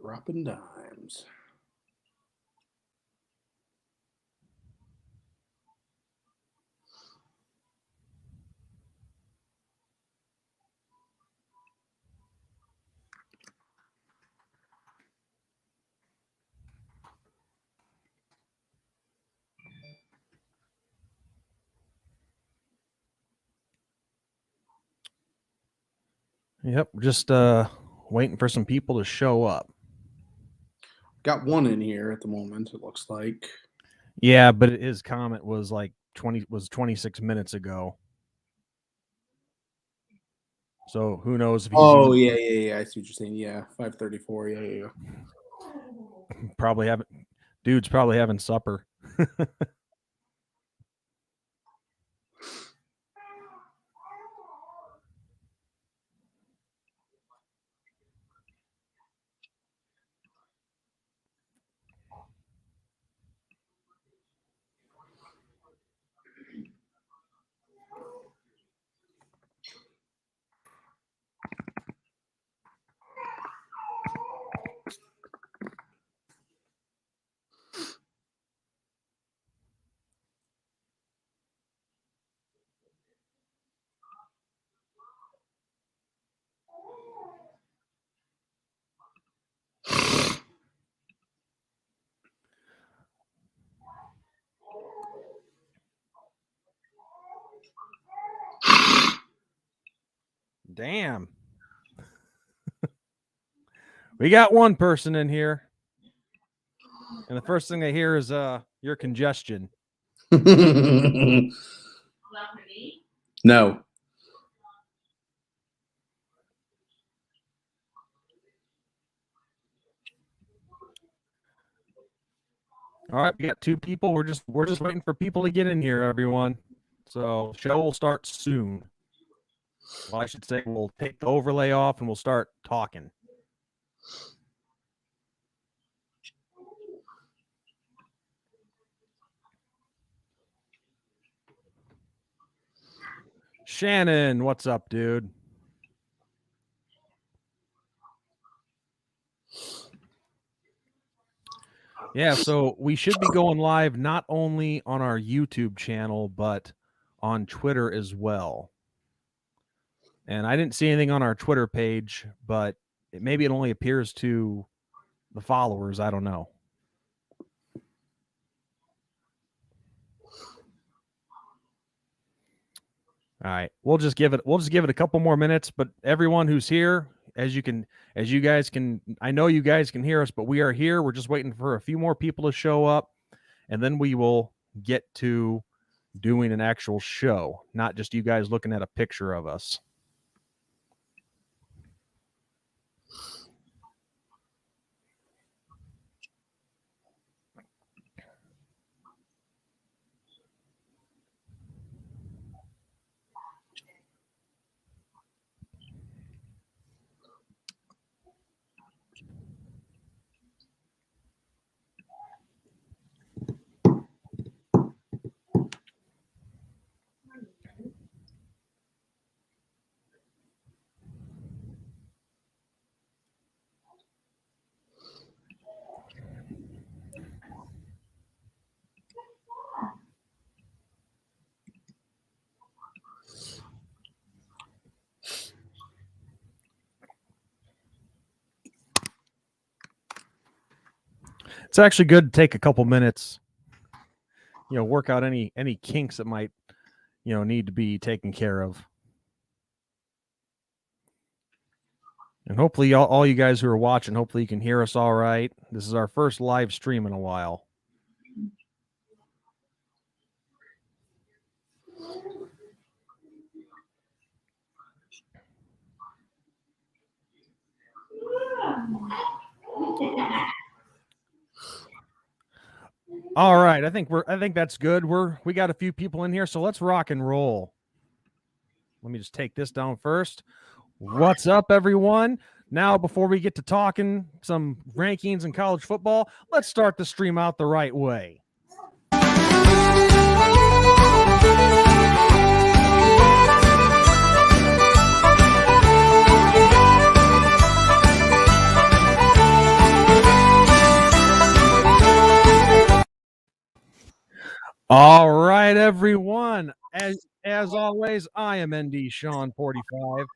Dropping dimes. Yep, just waiting for some people to show up. Got one in here at the moment, it looks like. Yeah, but his comment was like 26 minutes ago. So who knows if he's yeah. I see what you're saying. Yeah, 5:34. Yeah. Dude's probably having supper. Damn. We got one person in here. And the first thing I hear is your congestion. No. All right, we got two people. We're just waiting for people to get in here, everyone. So show will start soon. Well, I should say we'll take the overlay off and we'll start talking. Shannon, what's up, dude? Yeah, so we should be going live not only on our YouTube channel, but on Twitter as well. And I didn't see anything on our Twitter page, but maybe it only appears to the followers. I don't know. All right, we'll just give it a couple more minutes, but everyone who's here, as you guys can, I know you guys can hear us, but we are here. We're just waiting for a few more people to show up, and then we will get to doing an actual show, not just you guys looking at a picture of us. It's actually good to take a couple minutes, work out any kinks that might, need to be taken care of. And hopefully all you guys who are watching, hopefully you can hear us all right. This is our first live stream in a while. All right, I think that's good. We got a few people in here, so let's rock and roll. Let me just take this down first. What's up, everyone? Now, before we get to talking some rankings in college football, let's start the stream out the right way. All right, everyone. As always, I am ND Sean 45.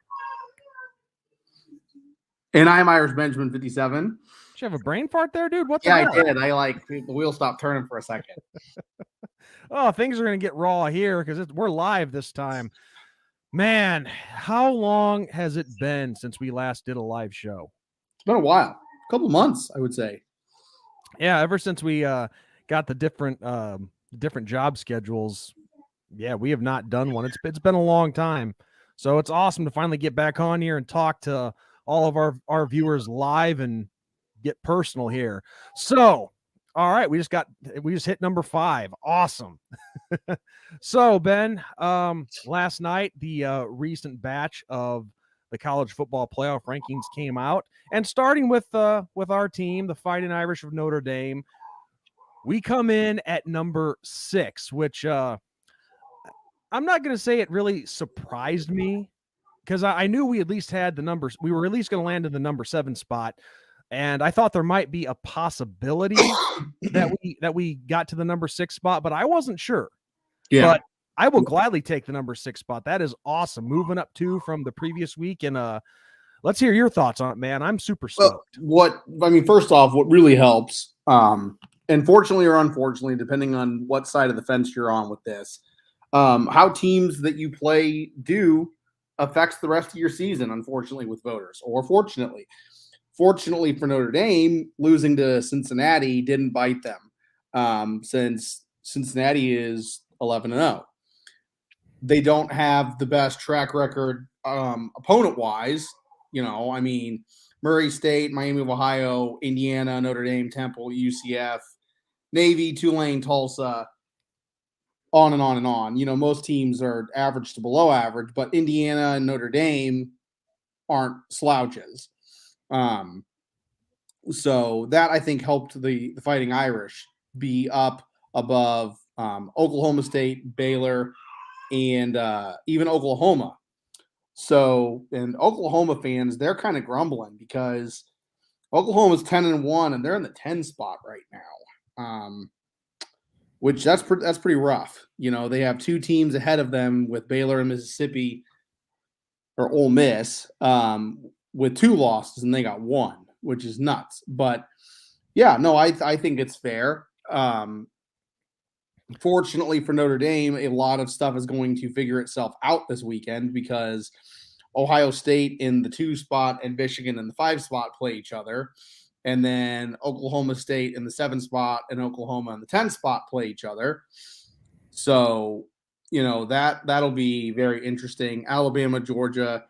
And I'm Irish Benjamin 57. Did you have a brain fart there, dude? What the Yeah, hell? I did. The wheel stopped turning for a second. Oh, things are gonna get raw here because we're live this time. Man, how long has it been since we last did a live show? It's been a while, a couple months, I would say. Yeah, ever since we got the different job schedules. Yeah, we have not done one. It's been a long time. So it's awesome to finally get back on here and talk to all of our viewers live and get personal here. So, all right, we just hit number 5. Awesome. So, Ben, last night the recent batch of the college football playoff rankings came out, and starting with our team, the Fighting Irish of Notre Dame, we come in at number 6, which I'm not going to say it really surprised me because I knew we at least had the numbers. We were at least going to land in the number 7 spot. And I thought there might be a possibility that we got to the number 6 spot, but I wasn't sure. Yeah. But I will gladly take the number 6 spot. That is awesome. Moving up 2 from the previous week. And let's hear your thoughts on it, man. I'm super stoked. First off, what really helps, and fortunately or unfortunately, depending on what side of the fence you're on with this, how teams that you play do affects the rest of your season, unfortunately, with voters, or fortunately. Fortunately for Notre Dame, losing to Cincinnati didn't bite them, since Cincinnati is 11-0. They don't have the best track record opponent-wise. Murray State, Miami of Ohio, Indiana, Notre Dame, Temple, UCF, Navy, Tulane, Tulsa, on and on and on. Most teams are average to below average, but Indiana and Notre Dame aren't slouches. So that, I think, helped the Fighting Irish be up above Oklahoma State, Baylor, and even Oklahoma. So, and Oklahoma fans, they're kind of grumbling because Oklahoma's 10-1 and they're in the 10 spot right now. Which that's pretty rough. They have 2 teams ahead of them with Baylor and Mississippi, or Ole Miss, with 2 losses, and they got 1, which is nuts. But yeah, no, I think it's fair. Fortunately for Notre Dame, a lot of stuff is going to figure itself out this weekend because Ohio State in the 2 spot and Michigan in the 5 spot play each other. And then Oklahoma State in the 7 spot and Oklahoma in the 10 spot play each other. So, that'll be very interesting. Alabama, Georgia,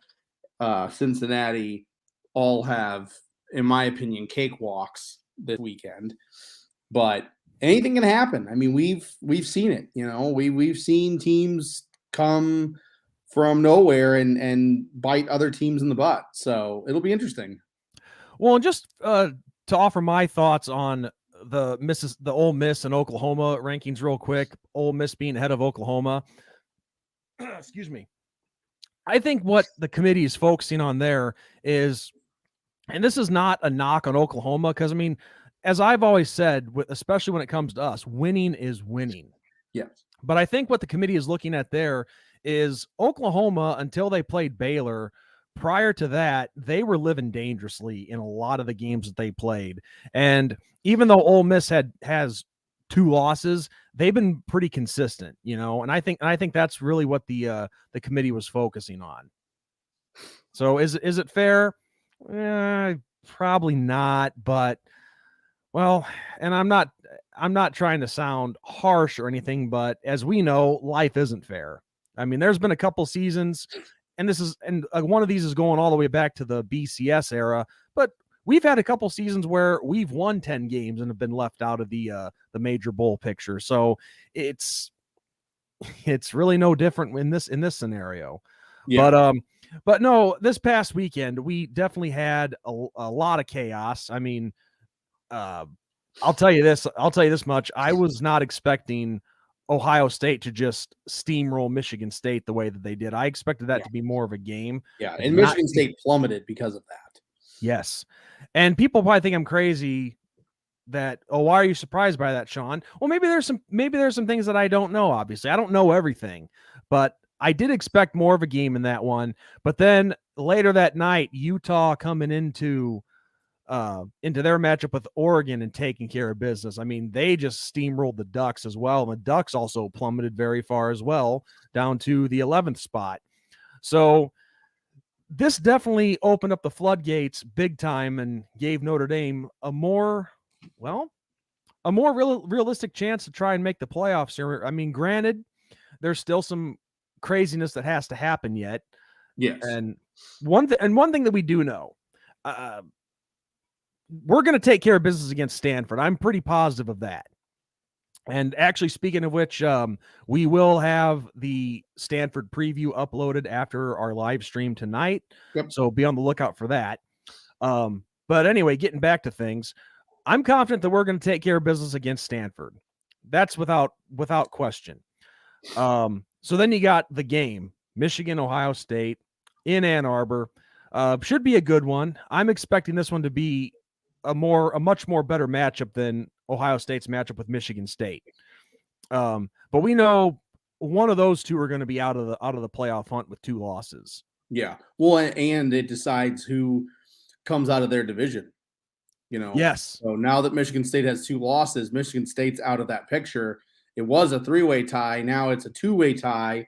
Cincinnati all have, in my opinion, cakewalks this weekend. But anything can happen. We've seen it. We've seen teams come from nowhere and bite other teams in the butt. So it'll be interesting. Well, just to offer my thoughts on the Ole Miss and Oklahoma rankings real quick, Ole Miss being ahead of Oklahoma. Excuse me. I think what the committee is focusing on there is, and this is not a knock on Oklahoma, because as I've always said, especially when it comes to us, winning is winning. Yes. But I think what the committee is looking at there is Oklahoma, until they played Baylor, prior to that, they were living dangerously in a lot of the games that they played. And even though Ole Miss has 2 losses, they've been pretty consistent, and I think that's really what the committee was focusing on. So is it fair? Probably not, but well, and I'm not trying to sound harsh or anything, but as we know, life isn't fair. There's been a couple seasons, and one of these is going all the way back to the BCS era, but we've had a couple seasons where we've won 10 games and have been left out of the major bowl picture. So it's really no different in this scenario. Yeah. But no, this past weekend we definitely had a lot of chaos. I'll tell you this much. I was not expecting Ohio State to just steamroll Michigan State the way that they did. I expected that to be more of a game. Yeah, and Michigan State plummeted because of that. Yes. And people probably think I'm crazy why are you surprised by that, Sean? Well, maybe there's some things that I don't know. Obviously, I don't know everything, but I did expect more of a game in that one. But then later that night, Utah coming into their matchup with Oregon and taking care of business. I mean, they just steamrolled the Ducks as well. And the Ducks also plummeted very far as well, down to the 11th spot. So this definitely opened up the floodgates big time and gave Notre Dame a more realistic chance to try and make the playoffs here. I mean, granted, there's still some craziness that has to happen yet. Yes. And one thing that we do know, we're going to take care of business against Stanford. I'm pretty positive of that. And actually, speaking of which, we will have the Stanford preview uploaded after our live stream tonight. Yep. So be on the lookout for that. But anyway, getting back to things, I'm confident that we're going to take care of business against Stanford. That's without question. So then you got the game, Michigan, Ohio State in Ann Arbor. Should be a good one. I'm expecting this one to be a much more better matchup than Ohio State's matchup with Michigan State. But we know one of those two are going to be out of the playoff hunt with 2 losses. Yeah. Well, and it decides who comes out of their division. Yes. So now that Michigan State has 2 losses, Michigan State's out of that picture. It was a 3-way tie. Now it's a 2-way tie.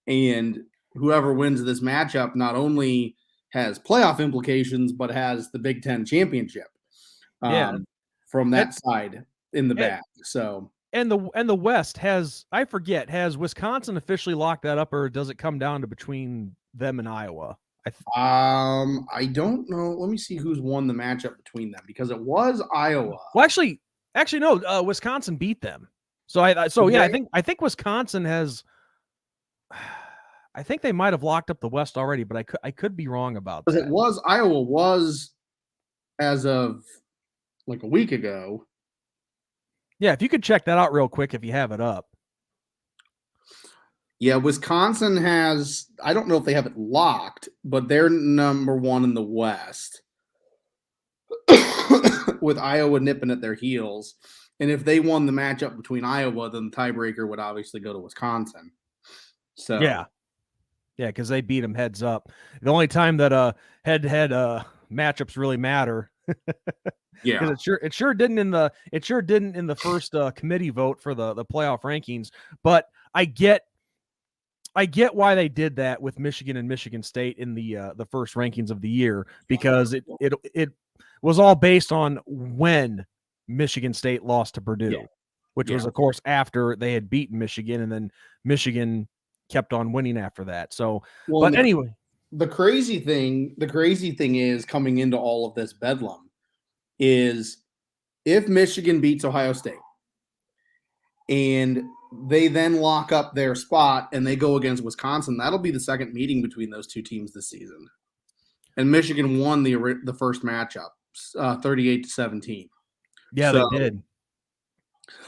And whoever wins this matchup not only has playoff implications, but has the Big Ten championship. From that side in the bag. So and the West has Wisconsin officially locked that up, or does it come down to between them and Iowa? I don't know. Let me see who's won the matchup between them, because it was Iowa. Well, actually no. Wisconsin beat them. So yeah, I think Wisconsin has. I think they might have locked up the West already, but I could be wrong about that. Because Iowa was as of like a week ago. Yeah, if you could check that out real quick if you have it up. Yeah, Wisconsin has, I don't know if they have it locked, but they're number 1 in the West with Iowa nipping at their heels. And if they won the matchup between Iowa, then the tiebreaker would obviously go to Wisconsin. So yeah, because they beat them heads up. The only time that head-to-head matchups really matter. Yeah, because it sure didn't in the first committee vote for the playoff rankings. But I get why they did that with Michigan and Michigan State in the first rankings of the year, because it was all based on when Michigan State lost to Purdue, which was of course after they had beaten Michigan, and then Michigan kept on winning after that. So, anyway, the crazy thing is, coming into all of this bedlam, is if Michigan beats Ohio State and they then lock up their spot and they go against Wisconsin, that'll be the second meeting between those 2 teams this season. And Michigan won the first matchup, 38-17. Yeah, they did.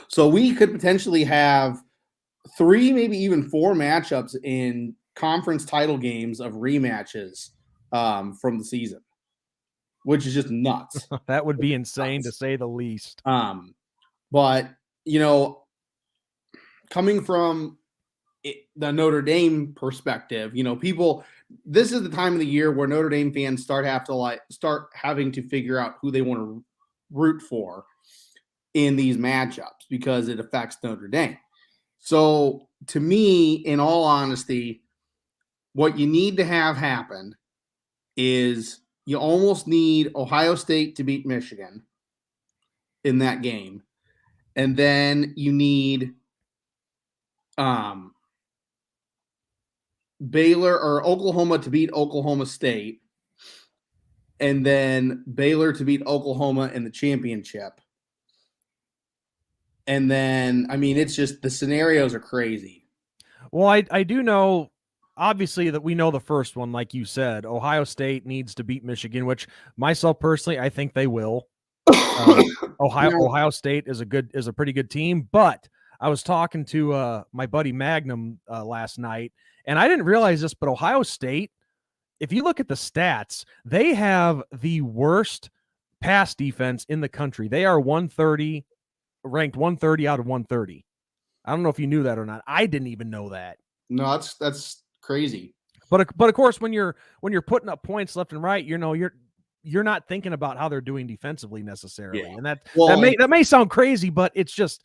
So we could potentially have 3, maybe even 4 matchups in conference title games of rematches from the season, which is just nuts. That would be insane to say the least. But coming from the Notre Dame perspective, this is the time of the year where Notre Dame fans start having to figure out who they want to root for in these matchups, because it affects Notre Dame. So to me, in all honesty, what you need to have happen is you almost need Ohio State to beat Michigan in that game. And then you need Baylor or Oklahoma to beat Oklahoma State. And then Baylor to beat Oklahoma in the championship. And then, I mean, it's just, the scenarios are crazy. Well, I do know, obviously, that we know the first one, like you said. Ohio State needs to beat Michigan, which myself personally, I think they will. Ohio State is a pretty good team, but I was talking to my buddy Magnum last night, and I didn't realize this, but Ohio State, if you look at the stats, they have the worst pass defense in the country. They are 130, ranked 130 out of 130. I don't know if you knew that or not. I didn't even know that. No, that's crazy. But of course, when you're putting up points left and right, you're not thinking about how they're doing defensively necessarily, and that may sound crazy, but it's just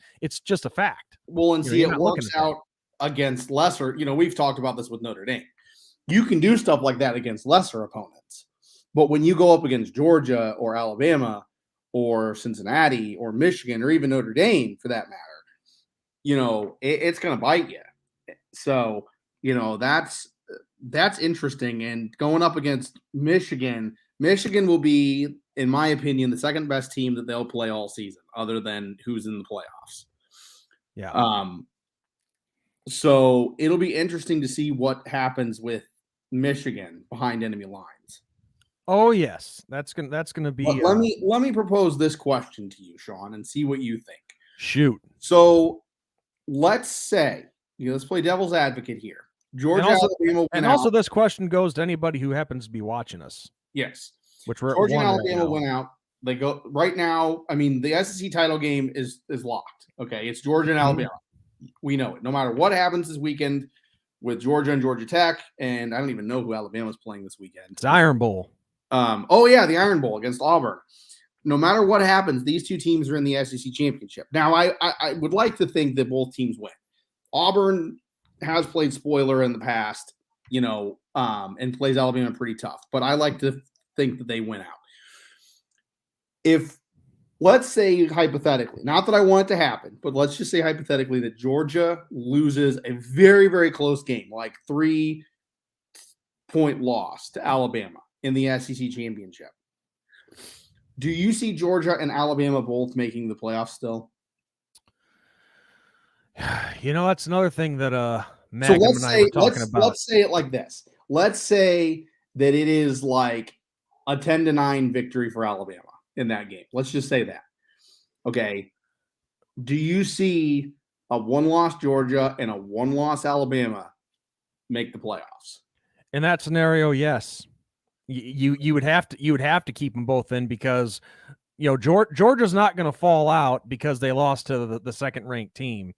a fact. Well, and see, it works out against lesser. We've talked about this with Notre Dame. You can do stuff like that against lesser opponents, but when you go up against Georgia or Alabama or Cincinnati or Michigan or even Notre Dame, for that matter, it's going to bite you. So that's interesting. And going up against Michigan will be, in my opinion, the second best team that they'll play all season, other than who's in the playoffs. Yeah. So it'll be interesting to see what happens with Michigan behind enemy lines. Oh yes, that's gonna be. But let me propose this question to you, Sean, and see what you think. Shoot. So let's say, let's play devil's advocate here. Georgia, Alabama, and also this question goes to anybody who happens to be watching us. Yes, Georgia and Alabama went out. They go right now. I mean, the SEC title game is locked. Okay, it's Georgia and Alabama. We know it. No matter what happens this weekend with Georgia and Georgia Tech, and I don't even know who Alabama's playing this weekend. It's Iron Bowl. The Iron Bowl against Auburn. No matter what happens, these two teams are in the SEC championship. Now, I would like to think that both teams win. Auburn has played spoiler in the past, and plays Alabama pretty tough. But I like to think that they win out. If, let's say hypothetically, not that I want it to happen, but let's just say hypothetically that Georgia loses a very, very close game, like 3-point loss to Alabama in the SEC championship. Do you see Georgia and Alabama both making the playoffs still? That's another thing that Magnum and I were talking about. Let's say it like this. Let's say that it is like a 10-9 victory for Alabama in that game. Let's just say that. Okay. Do you see a 1-loss Georgia and a 1-loss Alabama make the playoffs? In that scenario, yes. You would have to keep them both in, because Georgia's not going to fall out because they lost to the second ranked team,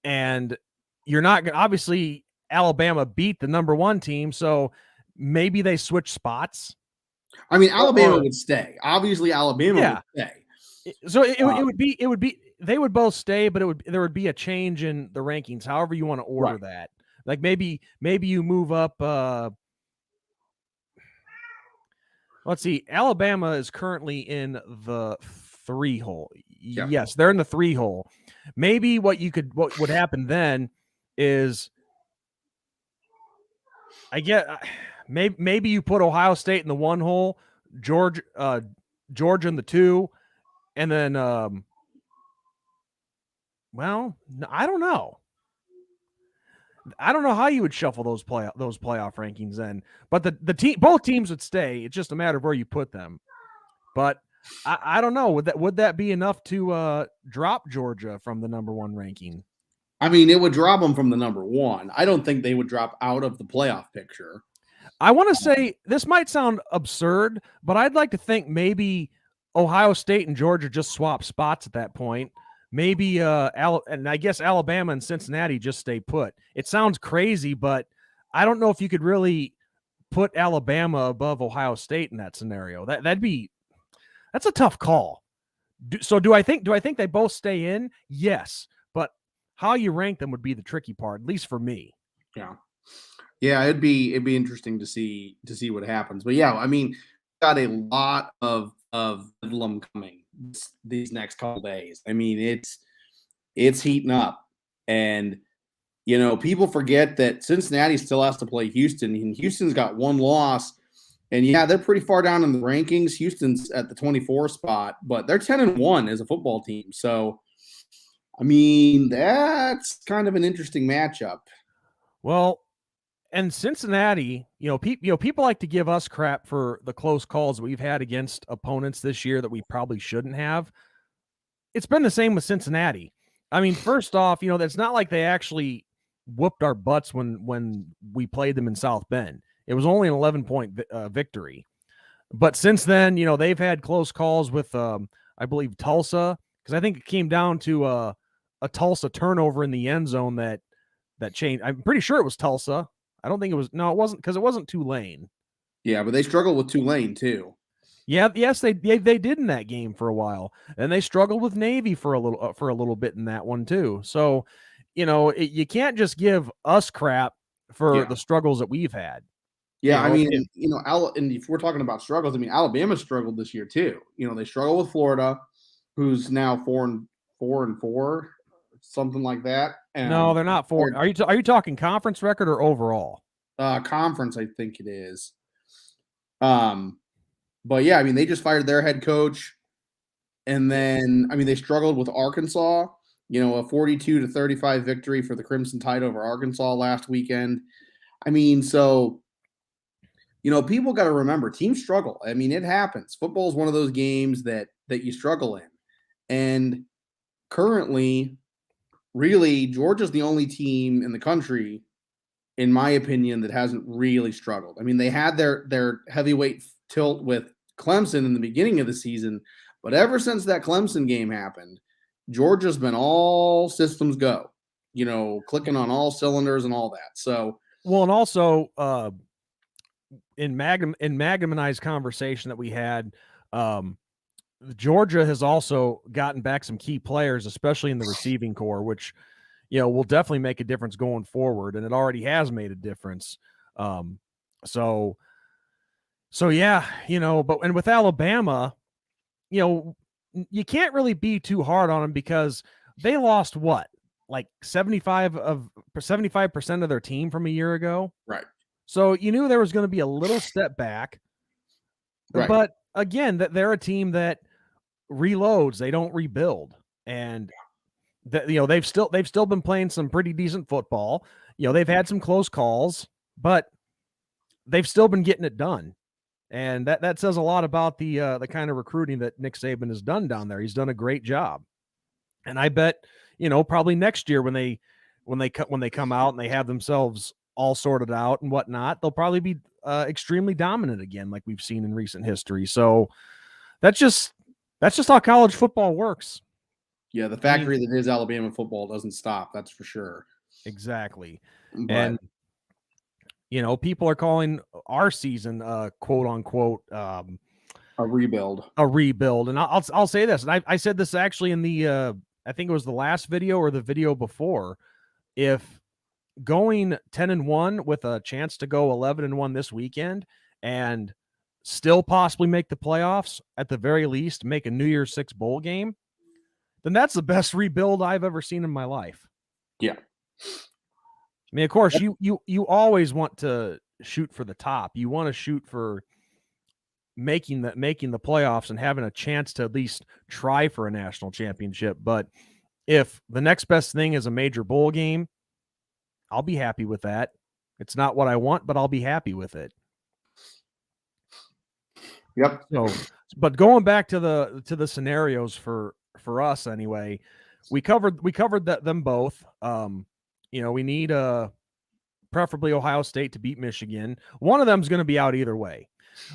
and you're not going. Obviously, Alabama beat the number 1 team, so maybe they switch spots. I mean, Alabama would stay. Obviously, Alabama would stay. So it would be they would both stay, but there would be a change in the rankings. However you want to order that. Like maybe you move up. Let's see. Alabama is currently in the 3 hole. Yeah. Yes, they're in the 3 hole. Maybe what would happen then is, maybe you put Ohio State in the 1 hole, Georgia in the 2, and then I don't know. I don't know how you would shuffle those playoff rankings then, but both teams would stay. It's just a matter of where you put them. But I don't know. Would that be enough to drop Georgia from the number 1 ranking? I mean, it would drop them from the number 1. I don't think they would drop out of the playoff picture. I want to say this might sound absurd, but I'd like to think maybe Ohio State and Georgia just swap spots at that point. Maybe and I guess Alabama and Cincinnati just stay put. It sounds crazy, but I don't know if you could really put Alabama above Ohio State in that scenario. That's a tough call. Do I think they both stay in? Yes, but how you rank them would be the tricky part, at least for me. Yeah, it'd be interesting to see what happens. But yeah, I mean, got a lot of bedlam coming these next couple days. I mean, it's heating up, and people forget that Cincinnati still has to play Houston, and Houston's got 1 loss, and they're pretty far down in the rankings. Houston's at the 24 spot, but they're 10-1 as a football team. So, I mean, that's kind of an interesting matchup. Well, and Cincinnati, people like to give us crap for the close calls we've had against opponents this year that we probably shouldn't have. It's been the same with Cincinnati. I mean, first off, it's not like they actually whooped our butts when we played them in South Bend. It was only an 11-point victory. But since then, they've had close calls with, I believe, Tulsa, because I think it came down to a Tulsa turnover in the end zone that changed. I'm pretty sure it was Tulsa. I don't think it was. No, it wasn't, because it wasn't Tulane. Yeah, but they struggled with Tulane too. Yeah, yes, they did in that game for a while, and they struggled with Navy for a little bit in that one too. So, you can't just give us crap for the struggles that we've had. Yeah, I mean, and if we're talking about struggles, I mean, Alabama struggled this year too. They struggle with Florida, who's now 4-4, something like that. No, they're not 4. Are you talking conference record or overall? Conference, I think it is. But yeah, I mean, they just fired their head coach, and then they struggled with Arkansas. A 42-35 victory for the Crimson Tide over Arkansas last weekend. I mean, so people got to remember, teams struggle. I mean, it happens. Football is one of those games that you struggle in, and currently, really, Georgia's the only team in the country, in my opinion, that hasn't really struggled. I mean, they had their heavyweight tilt with Clemson in the beginning of the season, but ever since that Clemson game happened, Georgia's been all systems go, clicking on all cylinders and all that. So, well, and also in Magnum and I's conversation that we had, Georgia has also gotten back some key players, especially in the receiving core, which will definitely make a difference going forward, and it already has made a difference. So yeah, but and with Alabama, you can't really be too hard on them, because they lost like 75% of their team from a year ago. Right. So you knew there was going to be a little step back. Right. But again, that they're a team that reloads, they don't rebuild. And they've still been playing some pretty decent football. They've had some close calls, but they've still been getting it done. And that says a lot about the kind of recruiting that Nick Saban has done down there. He's done a great job. And I bet, probably next year when they come out and they have themselves all sorted out and whatnot, they'll probably be extremely dominant again, like we've seen in recent history. So that's just how college football works. Yeah, the factory that is Alabama football doesn't stop. That's for sure. Exactly. But, and people are calling our season, quote unquote, a rebuild. And I'll say this, and I said this actually in the I think it was the last video or the video before. If going 10-1 with a chance to go 11-1 this weekend and still possibly make the playoffs, at the very least make a New Year's Six bowl game, then that's the best rebuild I've ever seen in my life. Yeah. I mean, of course, you always want to shoot for the top. You want to shoot for making the playoffs and having a chance to at least try for a national championship. But if the next best thing is a major bowl game, I'll be happy with that. It's not what I want, but I'll be happy with it. Yep. So, but going back to the scenarios for us anyway, we covered them both. We need preferably Ohio State to beat Michigan. One of them's going to be out either way.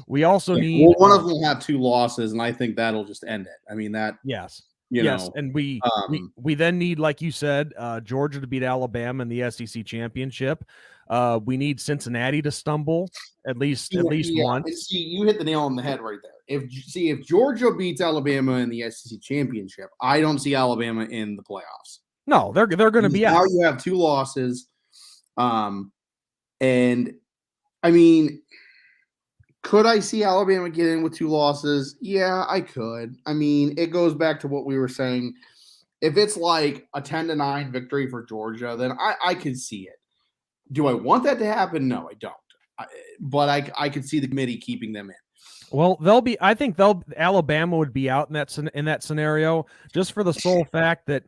We also need one of them will have 2 losses, and I think that'll just end it. I mean that. Yes. Yes, and we then need, like you said, Georgia to beat Alabama in the SEC championship. We need Cincinnati to stumble at least once. See, you hit the nail on the head right there. If Georgia beats Alabama in the SEC championship, I don't see Alabama in the playoffs. No, they're going to be out. Now you have 2 losses, and I mean, could I see Alabama get in with 2 losses? Yeah, I could. I mean, it goes back to what we were saying. If it's like a 10-9 victory for Georgia, then I could see it. Do I want that to happen? No, I don't. But I could see the committee keeping them in. Well, I think Alabama would be out in that scenario, just for the sole fact that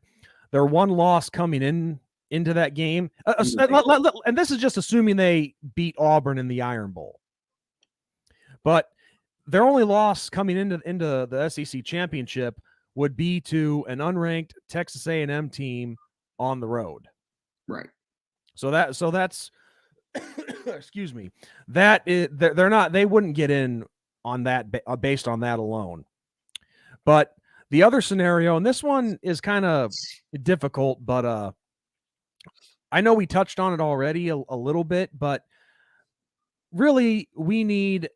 their one loss coming into that game, and this is just assuming they beat Auburn in the Iron Bowl. But their only loss coming into the SEC championship would be to an unranked Texas A&M team on the road. Right. So that's excuse me. That is, they wouldn't get in on that based on that alone. But the other scenario, and this one is kind of difficult, but I know we touched on it already a little bit, but really we need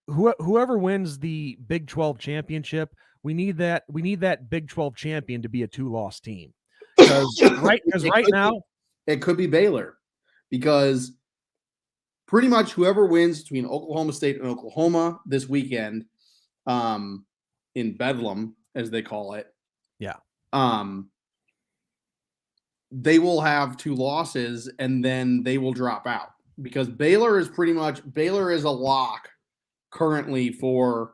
whoever wins the Big 12 championship, we need that Big 12 champion to be a 2-loss team. Because right now it could be Baylor, because pretty much whoever wins between Oklahoma State and Oklahoma this weekend, in Bedlam, as they call it, they will have 2 losses, and then they will drop out, because Baylor is a lock currently for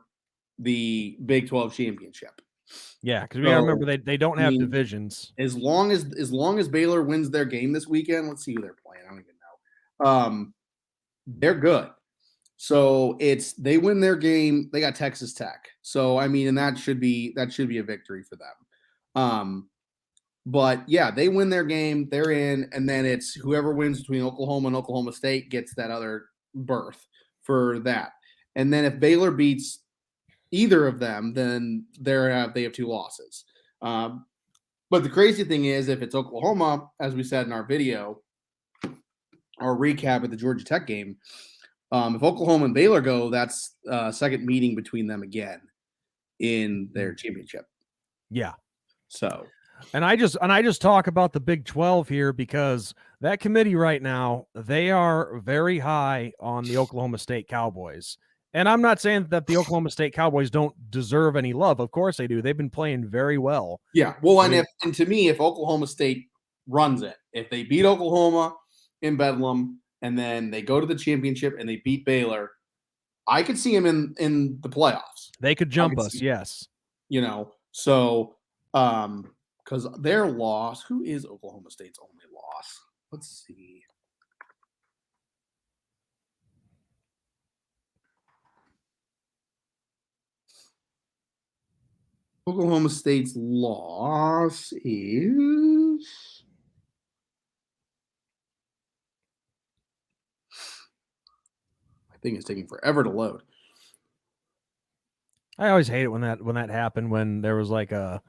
the Big 12 championship. Yeah, because we gotta remember they don't have divisions. As long as Baylor wins their game this weekend, let's see who they're playing. I don't even know. They're good. So they win their game. They got Texas Tech. So I mean, and that should be a victory for them. But yeah, they win their game, they're in, and then it's whoever wins between Oklahoma and Oklahoma State gets that other berth for that. And then if Baylor beats either of them, then they have 2 losses. But the crazy thing is, if it's Oklahoma, as we said in our video, our recap of the Georgia Tech game, if Oklahoma and Baylor go, that's second meeting between them again in their championship. Yeah. So, and I just talk about the Big 12 here because that committee right now, they are very high on the Oklahoma State Cowboys. And I'm not saying that the Oklahoma State Cowboys don't deserve any love. Of course they do. They've been playing very well. Yeah. Well, and to me, if Oklahoma State runs it, if they beat Oklahoma in Bedlam and then they go to the championship and they beat Baylor, I could see them in the playoffs. They could jump us, yes. So because their loss, who is Oklahoma State's only loss? Let's see. Oklahoma State's loss is I think it's taking forever to load. I always hate it when that happened, when there was like a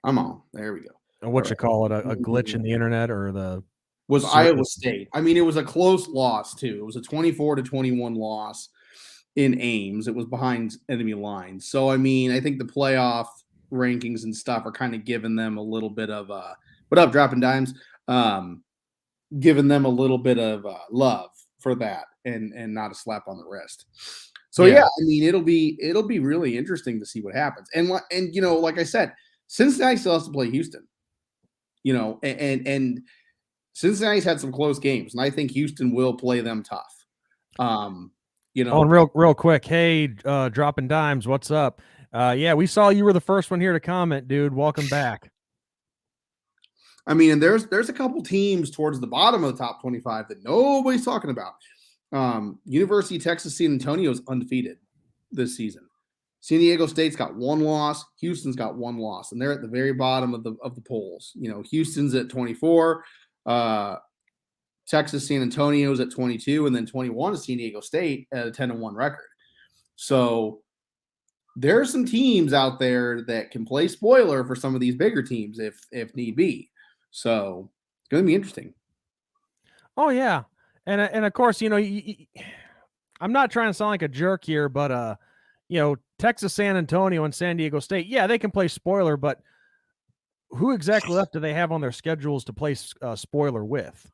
I'm on. There we go. What you call it, a glitch in the internet, or was Iowa State. I mean, it was a close loss too. It was a 24-21 loss in Ames. It was behind enemy lines. So I mean, I think the playoff rankings and stuff are kind of giving them a little bit of what up, dropping dimes, giving them a little bit of love for that, and not a slap on the wrist. So yeah, I mean, it'll be really interesting to see what happens. And like I said, Cincinnati still has to play Houston. And Cincinnati's had some close games, and I think Houston will play them tough. Oh, and real quick, hey, dropping dimes, what's up? Yeah, we saw you were the first one here to comment, dude. Welcome back. I mean, and there's a couple teams towards the bottom of the top 25 that nobody's talking about. University of Texas San Antonio is undefeated this season. San Diego State's got 1 loss. Houston's got 1 loss, and they're at the very bottom of the polls. Houston's at 24. Texas San Antonio's at 22, and then 21 is San Diego State at a 10-1 record. So there are some teams out there that can play spoiler for some of these bigger teams if need be. So it's going to be interesting. Oh yeah, and of course, I'm not trying to sound like a jerk here, but Texas San Antonio and San Diego State, yeah, they can play spoiler, but who exactly left do they have on their schedules to play spoiler with?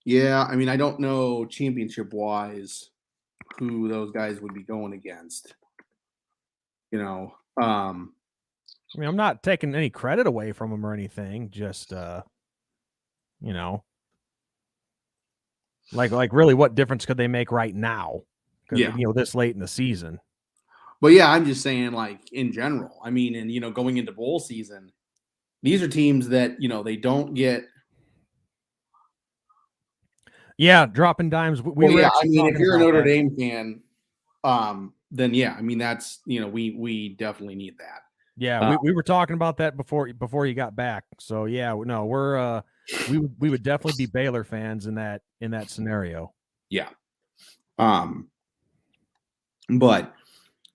Yeah, I mean, I don't know championship-wise who those guys would be going against. I mean, I'm not taking any credit away from them or anything, just like really, what difference could they make right now? Yeah, this late in the season. But yeah, I'm just saying, like, in general. I mean, and going into bowl season, these are teams that they don't get. Yeah, dropping dimes. I mean, if you're a Notre Dame fan, then yeah, I mean, that's we definitely need that. Yeah, we were talking about that before you got back. So yeah, no, we're we would definitely be Baylor fans in that scenario. Yeah. But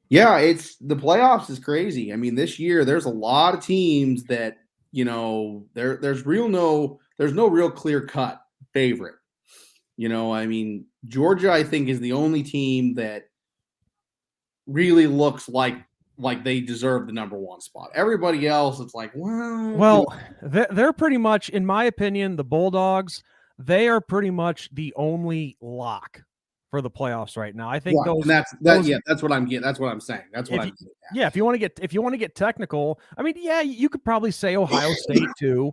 yeah, it's the playoffs is crazy. I mean, this year there's a lot of teams that, there's no real clear cut favorite. I mean, Georgia, I think, is the only team that really looks like they deserve the number one spot. Everybody else, it's like, well, they're pretty much, in my opinion, the Bulldogs. They are pretty much the only lock for the playoffs right now. I think those. That's what I'm getting. That's what I'm saying. That's what I'm getting at. Yeah, if you want to get technical, I mean, yeah, you could probably say Ohio State too,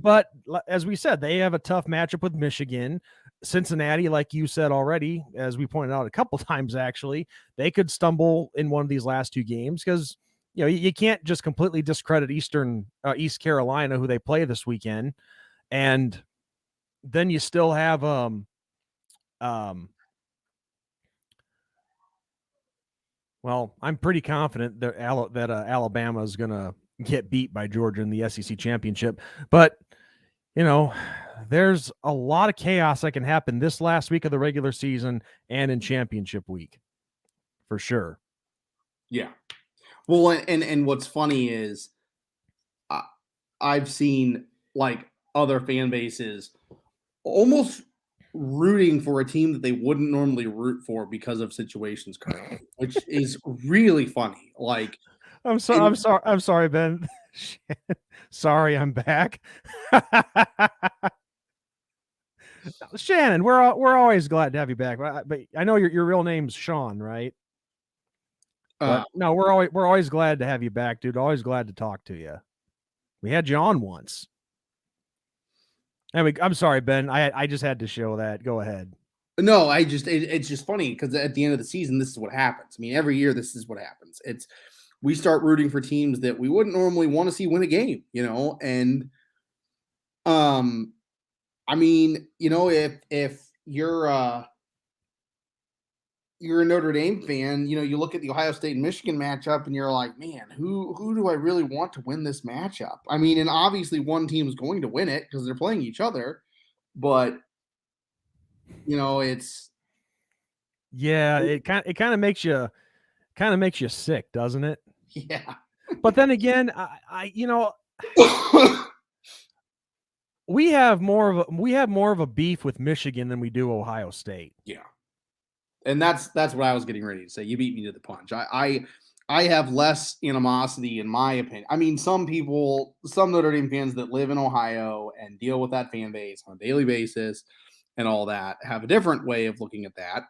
but as we said, they have a tough matchup with Michigan. Cincinnati, like you said already, as we pointed out a couple times, actually, they could stumble in one of these last two games because you can't just completely discredit East Carolina, who they play this weekend, and then you still have well, I'm pretty confident that Alabama is going to get beat by Georgia in the SEC championship, but there's a lot of chaos that can happen this last week of the regular season and in championship week, for sure. Yeah. Well, and what's funny is I've seen like other fan bases almost rooting for a team that they wouldn't normally root for because of situations currently, which is really funny. Like, I'm sorry, Ben. Sorry, I'm back. Shannon, we're always glad to have you back. But I know your real name's Sean, right? But no, we're always glad to have you back, dude. Always glad to talk to you. We had you on once. Anyway, I'm sorry, Ben. I just had to show that. Go ahead. No, it's just funny because at the end of the season, this is what happens. I mean, every year this is what happens. We start rooting for teams that we wouldn't normally want to see win a game, and I mean, if you're a Notre Dame fan, you look at the Ohio State and Michigan matchup and you're like, man, who do I really want to win this matchup? I mean, and obviously one team is going to win it because they're playing each other, but it's it kind of makes you sick, doesn't it? Yeah. But then again, I we have more of a beef with Michigan than we do Ohio State. Yeah. And that's what I was getting ready to say. You beat me to the punch. I have less animosity in my opinion. I mean, some Notre Dame fans that live in Ohio and deal with that fan base on a daily basis and all that have a different way of looking at that.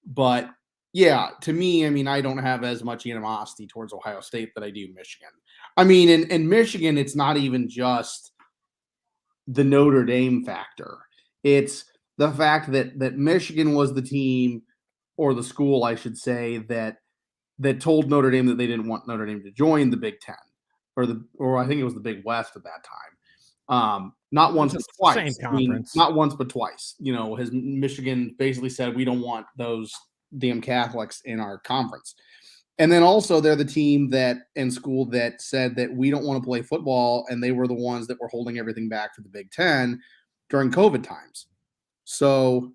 But yeah, to me, I mean, I don't have as much animosity towards Ohio State that I do Michigan. I mean, in Michigan, it's not even just the Notre Dame factor. It's the fact that Michigan was the team or the school, I should say, that told Notre Dame that they didn't want Notre Dame to join the Big Ten or I think it was the Big West at that time. Not once but twice. I mean, not once but twice. His Michigan basically said we don't want those damn Catholics in our conference. And then also they're the team in school that said that we don't want to play football, and they were the ones that were holding everything back for the Big Ten during COVID times. So,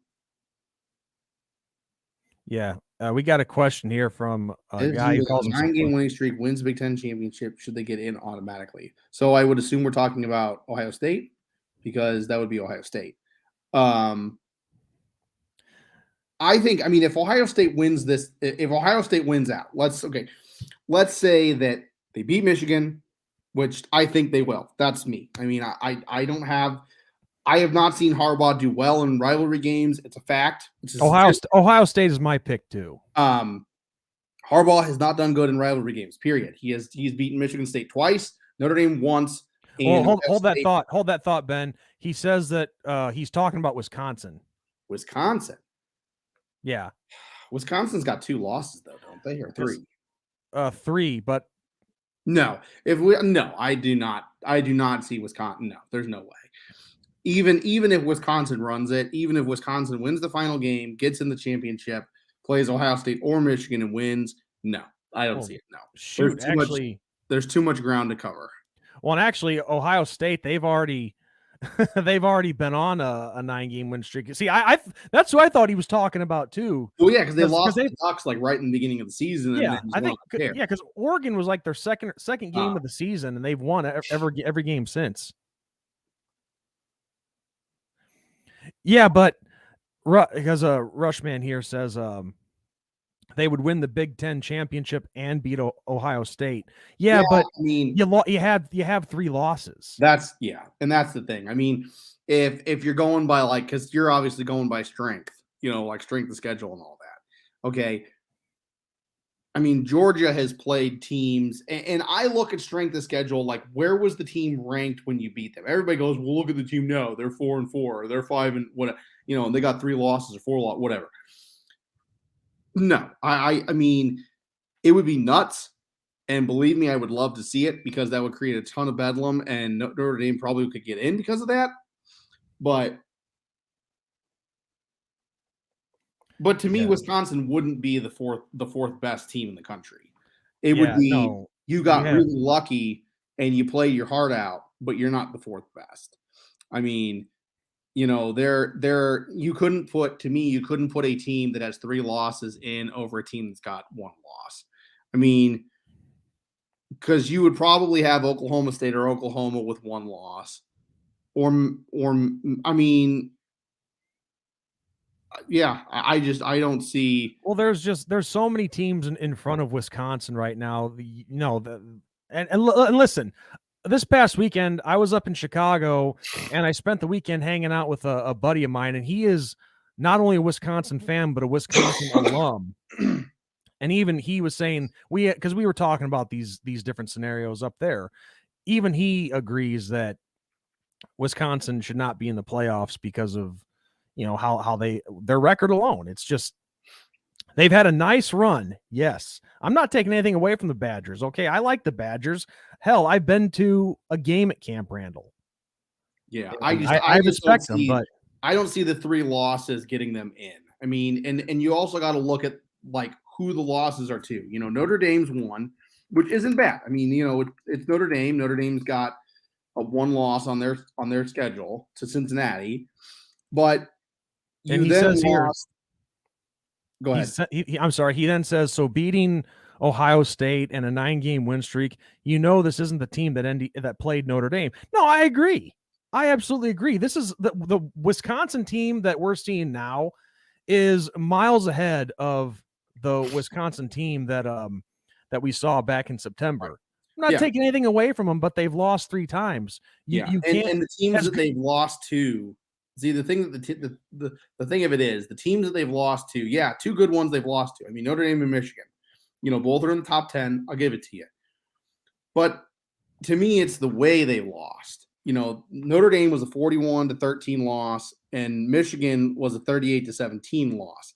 yeah, we got a question here from a guy who calls himself 9-game winning streak, wins the Big Ten championship. Should they get in automatically? So I would assume we're talking about Ohio State because that would be Ohio State. I think, I mean, if Ohio State wins out, let's say that they beat Michigan, which I think they will. That's me. I mean, I have not seen Harbaugh do well in rivalry games. It's a fact. Ohio State is my pick too. Harbaugh has not done good in rivalry games, period. He's beaten Michigan State twice, Notre Dame once. And hold that thought, Ben. He says that he's talking about Wisconsin. Yeah. Wisconsin's got 2 losses though, don't they? Or 3? 3, but no. I do not see Wisconsin. No, there's no way. Even if Wisconsin runs it, even if Wisconsin wins the final game, gets in the championship, plays Ohio State or Michigan and wins, no. I don't see it. No. Shoot, there's too much ground to cover. Well, and actually Ohio State, they've already they've already been on a 9-game win streak. See, I that's who I thought he was talking about too. Well, yeah, because they 'Cause lost they the Ducks like right in the beginning of the season, and yeah, then just I went think on a tear. yeah, because Oregon was like their second game Ah. of the season, and they've won every game since. Yeah, but because Rushman here says they would win the Big Ten championship and beat Ohio State. Yeah, but I mean, you have 3 losses. that's and that's the thing. I mean, if you're going by like, because you're obviously going by strength, like strength of schedule and all that. Okay. I mean, Georgia has played teams, and I look at strength of schedule like where was the team ranked when you beat them? Everybody goes, well, look at the team now. They're 4-4, or they're 5 and what, and they got 3 losses or 4 losses, whatever. No, I mean, it would be nuts. And believe me, I would love to see it because that would create a ton of bedlam, and Notre Dame probably could get in because of that. But to me, Wisconsin wouldn't be the fourth best team in the country. It would be you got really lucky and you played your heart out, but you're not the 4th best. I mean, you couldn't put a team that has 3 losses in over a team that's got 1 loss. I mean, because you would probably have Oklahoma State or Oklahoma with 1 loss, or I mean, yeah, I don't see. Well, there's so many teams in front of Wisconsin right now. And listen, this past weekend I was up in Chicago and I spent the weekend hanging out with a buddy of mine, and he is not only a Wisconsin fan but a Wisconsin alum. And even he was saying because we were talking about these different scenarios up there. Even he agrees that Wisconsin should not be in the playoffs because of how their record alone. It's just they've had a nice run. Yes, I'm not taking anything away from the Badgers. Okay, I like the Badgers. Hell, I've been to a game at Camp Randall. Yeah, I respect them, but I don't see the 3 losses getting them in. I mean, and you also got to look at like who the losses are to. Notre Dame's 1, which isn't bad. I mean, it's Notre Dame. Notre Dame's got a 1 loss on their schedule to Cincinnati, but and he says here. Go ahead. I'm sorry. He then says, so beating Ohio State and a 9-game win streak, this isn't the team that played Notre Dame. No, I agree. I absolutely agree. This is the Wisconsin team that we're seeing now is miles ahead of the Wisconsin team that we saw back in September. I'm not taking anything away from them, but they've lost 3 times. You can't. And the teams that they've lost to. See, the thing that the thing of it is, the teams that they've lost to, 2 good ones they've lost to. I mean, Notre Dame and Michigan, both are in the top 10. I'll give it to you. But to me, it's the way they lost. Notre Dame was a 41-13 loss, and Michigan was a 38-17 loss.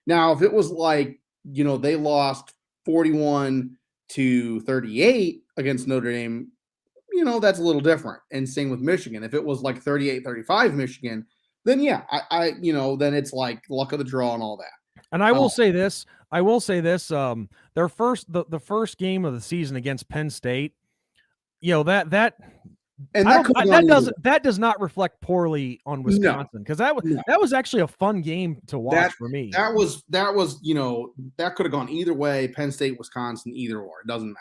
Now, if it was like, they lost 41-38 against Notre Dame, that's a little different. And same with Michigan. If it was like 38-35 Michigan, then then it's like luck of the draw and all that. And I will say this. Their the first game of the season against Penn State, that does not reflect poorly on Wisconsin, because that was actually a fun game to watch for me. That was that could have gone either way. Penn State, Wisconsin, either or. It doesn't matter.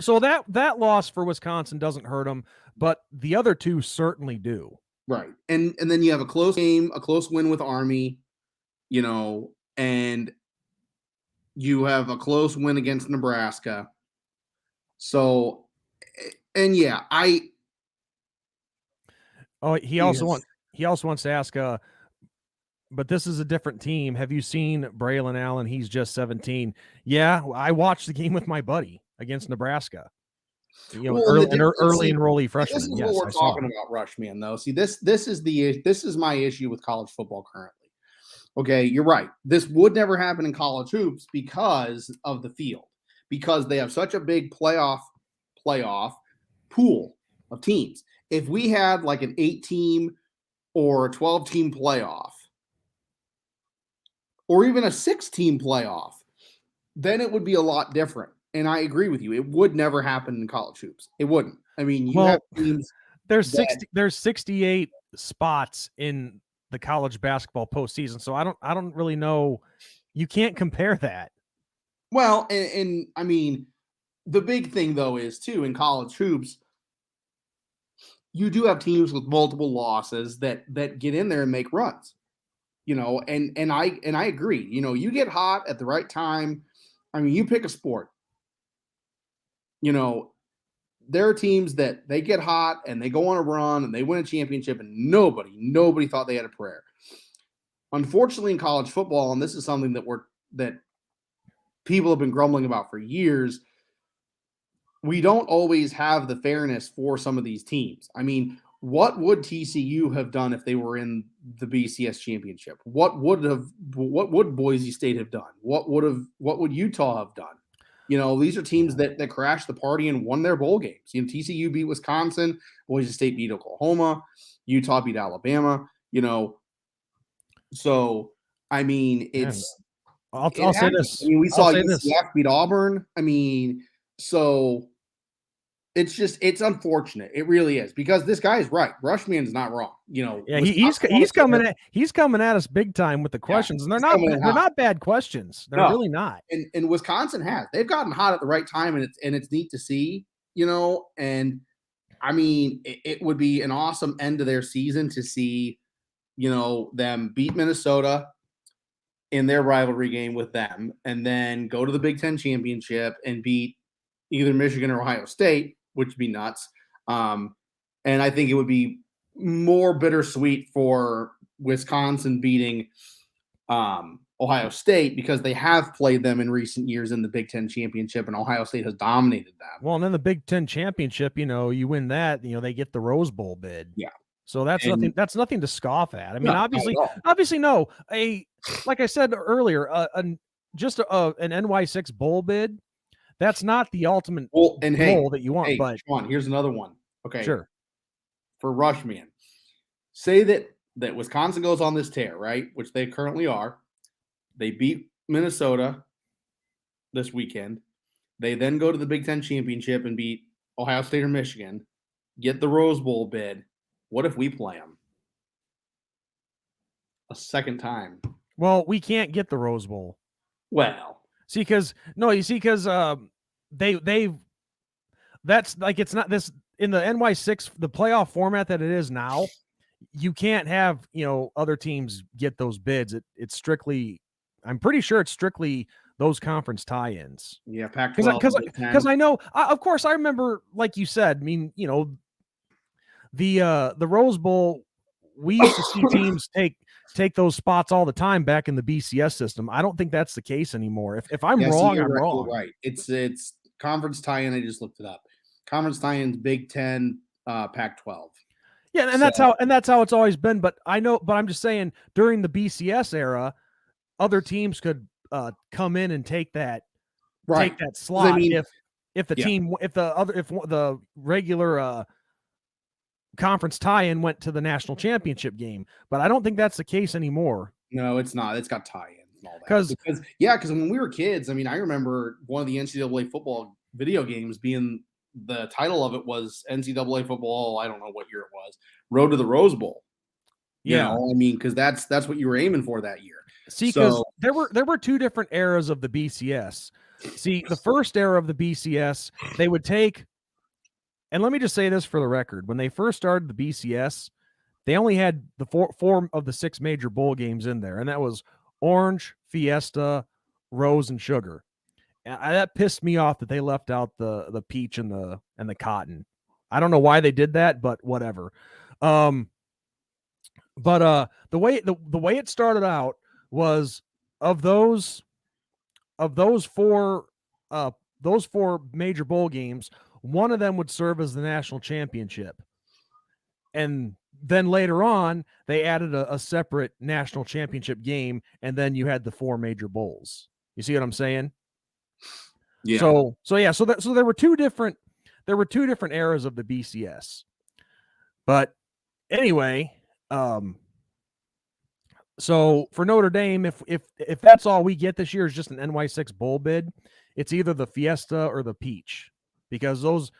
So that loss for Wisconsin doesn't hurt them, but the other 2 certainly do. Right, and then you have a close game, a close win with Army, and you have a close win against Nebraska. So, and he also wants to ask, but this is a different team. Have you seen Braylon Allen? He's just 17. Yeah, I watched the game with my buddy against Nebraska. Early enrollee freshman. This is what we're talking about, Rushman. Though, see, this is my issue with college football currently. Okay, you're right. This would never happen in college hoops because of the field, because they have such a big playoff pool of teams. If we had like an 8-team or a 12-team playoff, or even a 6-team playoff, then it would be a lot different. And I agree with you. It would never happen in college hoops. It wouldn't. I mean, you have teams. there's 68 spots in the college basketball postseason, so I don't really know. You can't compare that. Well, and I mean, the big thing though is too in college hoops, you do have teams with multiple losses that get in there and make runs. And I agree. You get hot at the right time. I mean, you pick a sport. There are teams that they get hot and they go on a run and they win a championship, and nobody thought they had a prayer. Unfortunately, in college football, and this is something that people have been grumbling about for years, we don't always have the fairness for some of these teams. I mean, what would TCU have done if they were in the BCS championship? What would Boise State have done? What would Utah have done? These are teams that crashed the party and won their bowl games. TCU beat Wisconsin, Boise State beat Oklahoma, Utah beat Alabama. So I mean, I'll say this. I mean, we saw UCF beat Auburn. I mean, so it's unfortunate. It really is, because this guy is right. Rushman's not wrong. Yeah, he's coming at us big time with the questions, and they're not bad questions. They're really not. And Wisconsin they've gotten hot at the right time, and it's neat to see. And I mean, it would be an awesome end to their season to see, them beat Minnesota in their rivalry game with them, and then go to the Big Ten championship and beat either Michigan or Ohio State, which would be nuts. And I think it would be more bittersweet for Wisconsin beating Ohio State, because they have played them in recent years in the Big Ten championship, and Ohio State has dominated them. Well, and then the Big Ten championship, you win that, they get the Rose Bowl bid. Yeah. So that's nothing to scoff at. I mean, obviously, no. Like I said earlier, an NY6 bowl bid, that's not the ultimate goal that you want. But Sean, here's another one. Okay, sure. For Rushman, say that Wisconsin goes on this tear, right? Which they currently are. They beat Minnesota this weekend. They then go to the Big Ten championship and beat Ohio State or Michigan. Get the Rose Bowl bid. What if we play them a second time? Well, we can't get the Rose Bowl. Well, because that's like, it's not this in the NY6, the playoff format that it is now. You can't have other teams get those bids. It's strictly, I'm pretty sure it's strictly those conference tie-ins. Yeah, Pac-12. Because I know, of course, I remember, like you said. I mean, the Rose Bowl, we used to see teams take those spots all the time back in the BCS system. I don't think that's the case anymore. If I'm wrong, I'm wrong. Right. It's conference tie-in. I just looked it up. Conference tie-ins, Big Ten, Pac-12. Yeah, and that's how it's always been. But I'm just saying, during the BCS era, other teams could come in and take that slot. I mean, if the regular conference tie-in went to the national championship game, but I don't think that's the case anymore. No, it's not. It's got tie-ins and all that. Because when we were kids, I mean, I remember one of the NCAA football video games being, the title of it was NCAA football. I don't know what year it was. Road to the Rose Bowl. Yeah, I mean, because that's what you were aiming for that year. See, because there were two different eras of the BCS. See, the first era of the BCS, they would take. And let me just say this for the record. When they first started the BCS, they only had the four of the 6 major bowl games in there. And that was Orange, Fiesta, Rose, and Sugar. And that pissed me off that they left out the Peach and the Cotton. I don't know why they did that, but whatever. But the way it started out was of those 4 major bowl games, one of them would serve as the national championship. And then later on, they added a separate national championship game, and then you had the 4 major bowls. You see what I'm saying? Yeah. So there were two different eras of the BCS. But anyway, so for Notre Dame, if that's all we get this year is just an NY6 bowl bid, it's either the Fiesta or the Peach, because those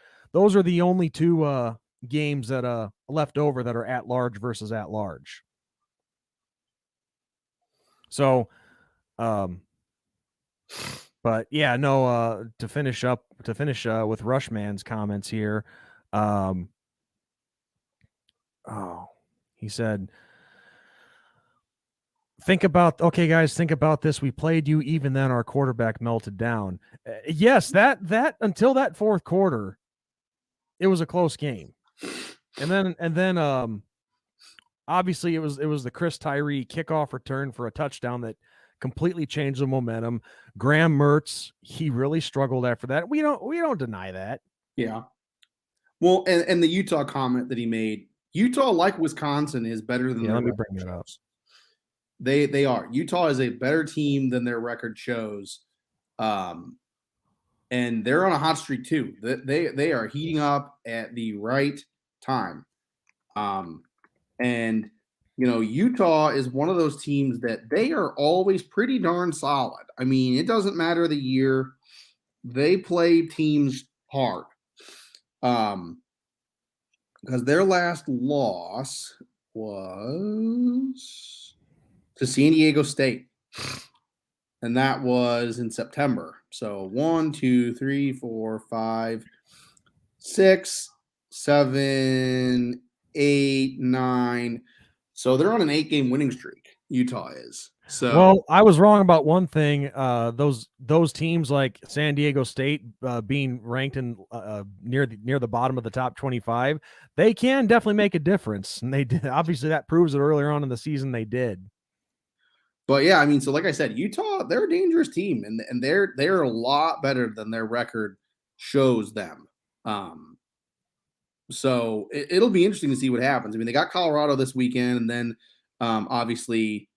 are the only two games that left over that are at large versus at large. So, but yeah, no. To finish with Rushman's comments here, he said, think about this. We played you. Even then, our quarterback melted down. Yes, that until that fourth quarter, it was a close game, and then obviously it was the Chris Tyree kickoff return for a touchdown that completely changed the momentum. Graham Mertz, he really struggled after that. We don't deny that. Yeah. Well, and the Utah comment that he made, Utah, like Wisconsin, is better than Yeah, their let me record bring that up. shows. They are. Utah is a better team than their record shows. And they're on a hot streak too. They are heating up at the right time. And Utah is one of those teams that they are always pretty darn solid. I mean, it doesn't matter the year. They play teams hard. Because their last loss was to San Diego State. And that was in September. So 1, 2, 3, 4, 5, 6, 7, 8, 9. So they're on an 8-game winning streak. Utah is. So well, I was wrong about one thing. Those teams like San Diego State being ranked in near the bottom of the top 25, they can definitely make a difference, and they did. Obviously, that proves it earlier on in the season they did. But yeah, I mean, so like I said, Utah, they're a dangerous team, and they're a lot better than their record shows them. So it'll be interesting to see what happens. I mean, they got Colorado this weekend, and then obviously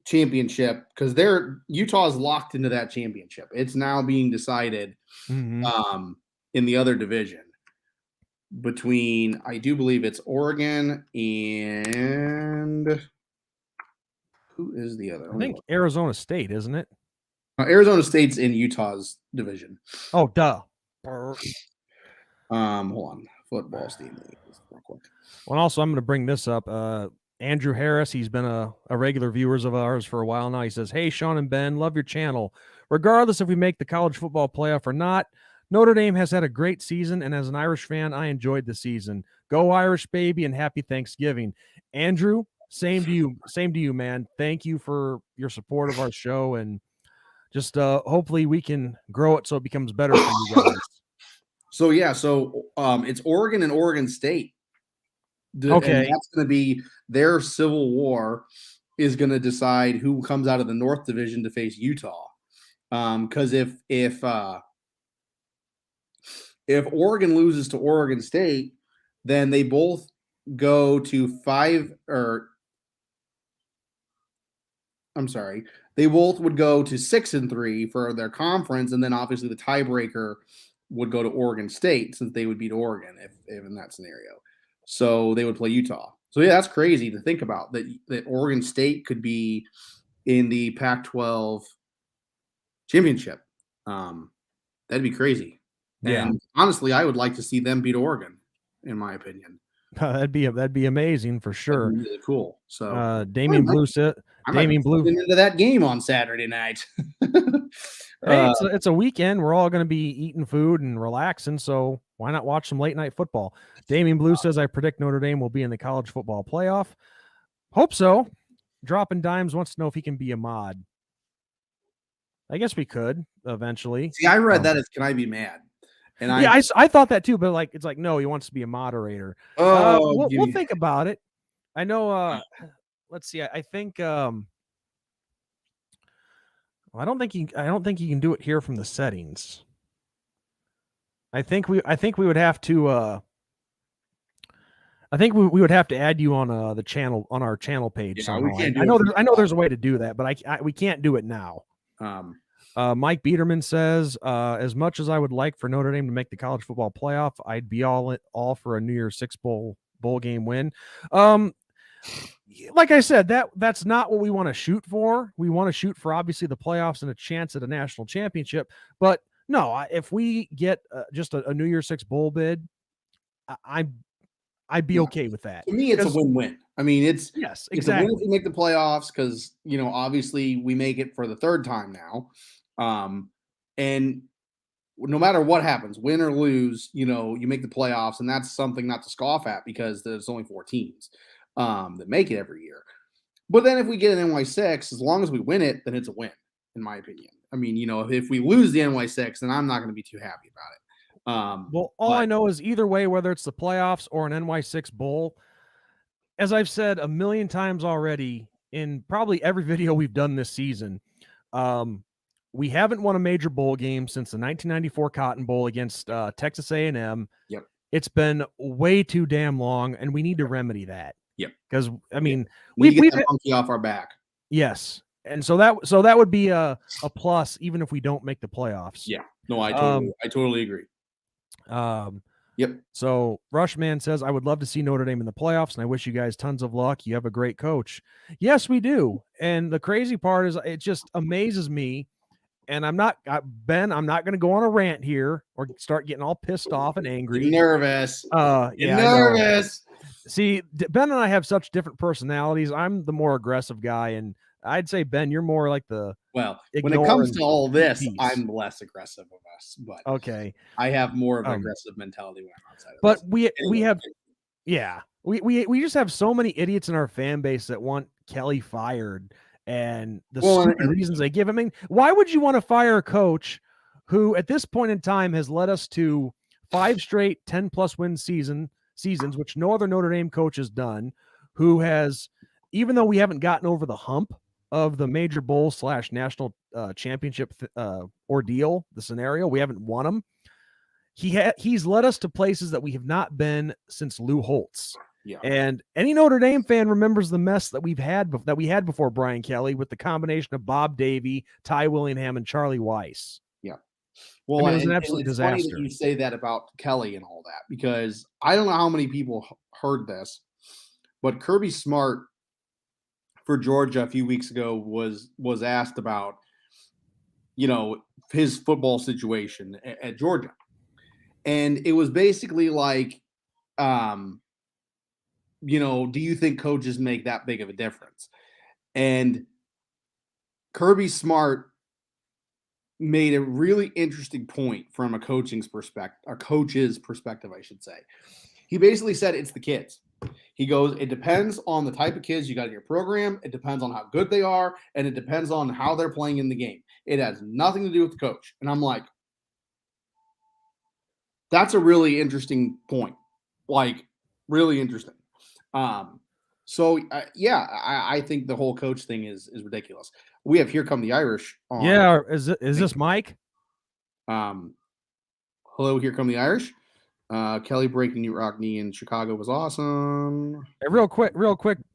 championship, because Utah is locked into that championship. It's now being decided in the other division between, I do believe it's Oregon and who is the other? I think Arizona State, isn't it? Arizona State's in Utah's division. Oh, duh. Hold on. Football Steam real quick. Well, also, I'm going to bring this up. Andrew Harris, he's been a regular viewer of ours for a while now. He says, hey, Sean and Ben, love your channel. Regardless if we make the college football playoff or not, Notre Dame has had a great season, and as an Irish fan, I enjoyed the season. Go Irish, baby, and happy Thanksgiving. Andrew, same to you, man. Thank you for your support of our show, and just hopefully we can grow it so it becomes better for you guys. So it's Oregon and Oregon State. Okay, and that's going to be their civil war. Is going to decide who comes out of the North Division to face Utah. Because if Oregon loses to Oregon State, then they both go to they both would go to 6-3 for their conference, and then obviously the tiebreaker would go to Oregon State since they would beat Oregon if in that scenario. So they would play Utah. So yeah, that's crazy to think about that Oregon State could be in the Pac-12 championship. That'd be crazy. Yeah. And honestly, I would like to see them beat Oregon, in my opinion. That'd be amazing for sure. That'd be really cool. So Damian Blue said, Damian Blue into that game on Saturday night. Hey, it's a weekend. We're all going to be eating food and relaxing, so why not watch some late night football? Damian Blue says, I predict Notre Dame will be in the college football playoff. Hope so. Dropping Dimes wants to know if he can be a mod. I guess we could eventually. See, I read that as can I be mad? And I thought that too, but it's like no, he wants to be a moderator. We'll think about it. I know. Let's see. I think. I don't think you can do it here from the settings. I think we would have to. I think we would have to add you on the channel on our channel page. Yeah, we can't do I know there's a way to do that, but we can't do it now. Mike Biederman says, as much as I would like for Notre Dame to make the college football playoff, I'd be all for a New Year's Six bowl game win. Like I said, that's not what we want to shoot for. We want to shoot for obviously the playoffs and a chance at a national championship. But no, if we get just a New Year's Six bowl bid, I'd be okay with that. To me, it's a win-win. I mean, yes, it's a exactly. win if we make the playoffs because obviously we make it for the third time now, and no matter what happens, win or lose, you make the playoffs, and that's something not to scoff at because there's only 4 teams that make it every year. But then if we get an NY6, as long as we win it, then it's a win, in my opinion. I mean, if we lose the NY6, then I'm not going to be too happy about it. Well, all I know is either way, whether it's the playoffs or an NY6 bowl, as I've said a million times already in probably every video we've done this season, we haven't won a major bowl game since the 1994 Cotton Bowl against Texas A&M. Yep. It's been way too damn long, and we need to remedy that. Yep. Because I mean, we get that monkey off our back. Yes, and so that would be a plus, even if we don't make the playoffs. Yeah. No, I totally agree. Yep. So Rushman says, I would love to see Notre Dame in the playoffs, and I wish you guys tons of luck. You have a great coach. Yes, we do. And the crazy part is it just amazes me. And I'm not going to go on a rant here or start getting all pissed off and angry. You're nervous. Yeah, nervous. See, Ben and I have such different personalities. I'm the more aggressive guy, and I'd say, Ben, you're more like the when it comes to all this, I'm less aggressive of us, but okay, I have more of an aggressive mentality when I'm outside of but this. we have we just have so many idiots in our fan base that want Kelly fired and the reasons they give. I mean, why would you want to fire a coach who at this point in time has led us to 5 straight 10+ win seasons, which no other Notre Dame coach has done, who has, even though we haven't gotten over the hump of the major bowl / national championship ordeal, the scenario, we haven't won them. He's led us to places that we have not been since Lou Holtz. Yeah. And any Notre Dame fan remembers the mess that we had before Brian Kelly with the combination of Bob Davie, Ty Willingham, and Charlie Weis. Yeah. Well, I mean, it was an absolute disaster. Funny that you say that about Kelly and all that, because I don't know how many people heard this, but Kirby Smart for Georgia a few weeks ago was asked about, his football situation at Georgia. And it was basically like, do you think coaches make that big of a difference? And Kirby Smart made a really interesting point from a coach's perspective, I should say. He basically said it's the kids. He goes, it depends on the type of kids you got in your program. It depends on how good they are, and it depends on how they're playing in the game. It has nothing to do with the coach. And I'm like, that's a really interesting point. Like, really interesting. I think the whole coach thing is ridiculous. We have Here Come the Irish. Is this Mike? Hello, Here Come the Irish. Kelly breaking Knute Rockne in Chicago was awesome. Hey, real quick,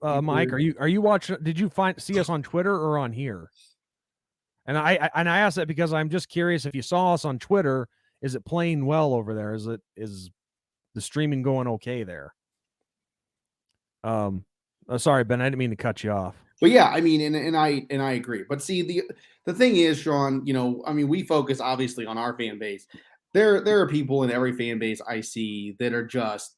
Mike, are you watching? Did you see us on Twitter or on here? And I asked that because I'm just curious if you saw us on Twitter. Is it playing well over there? Is the streaming going okay there? Sorry, Ben, I didn't mean to cut you off. But yeah, I mean, and I agree. But see, the thing is, Sean, we focus obviously on our fan base. There are people in every fan base I see that are just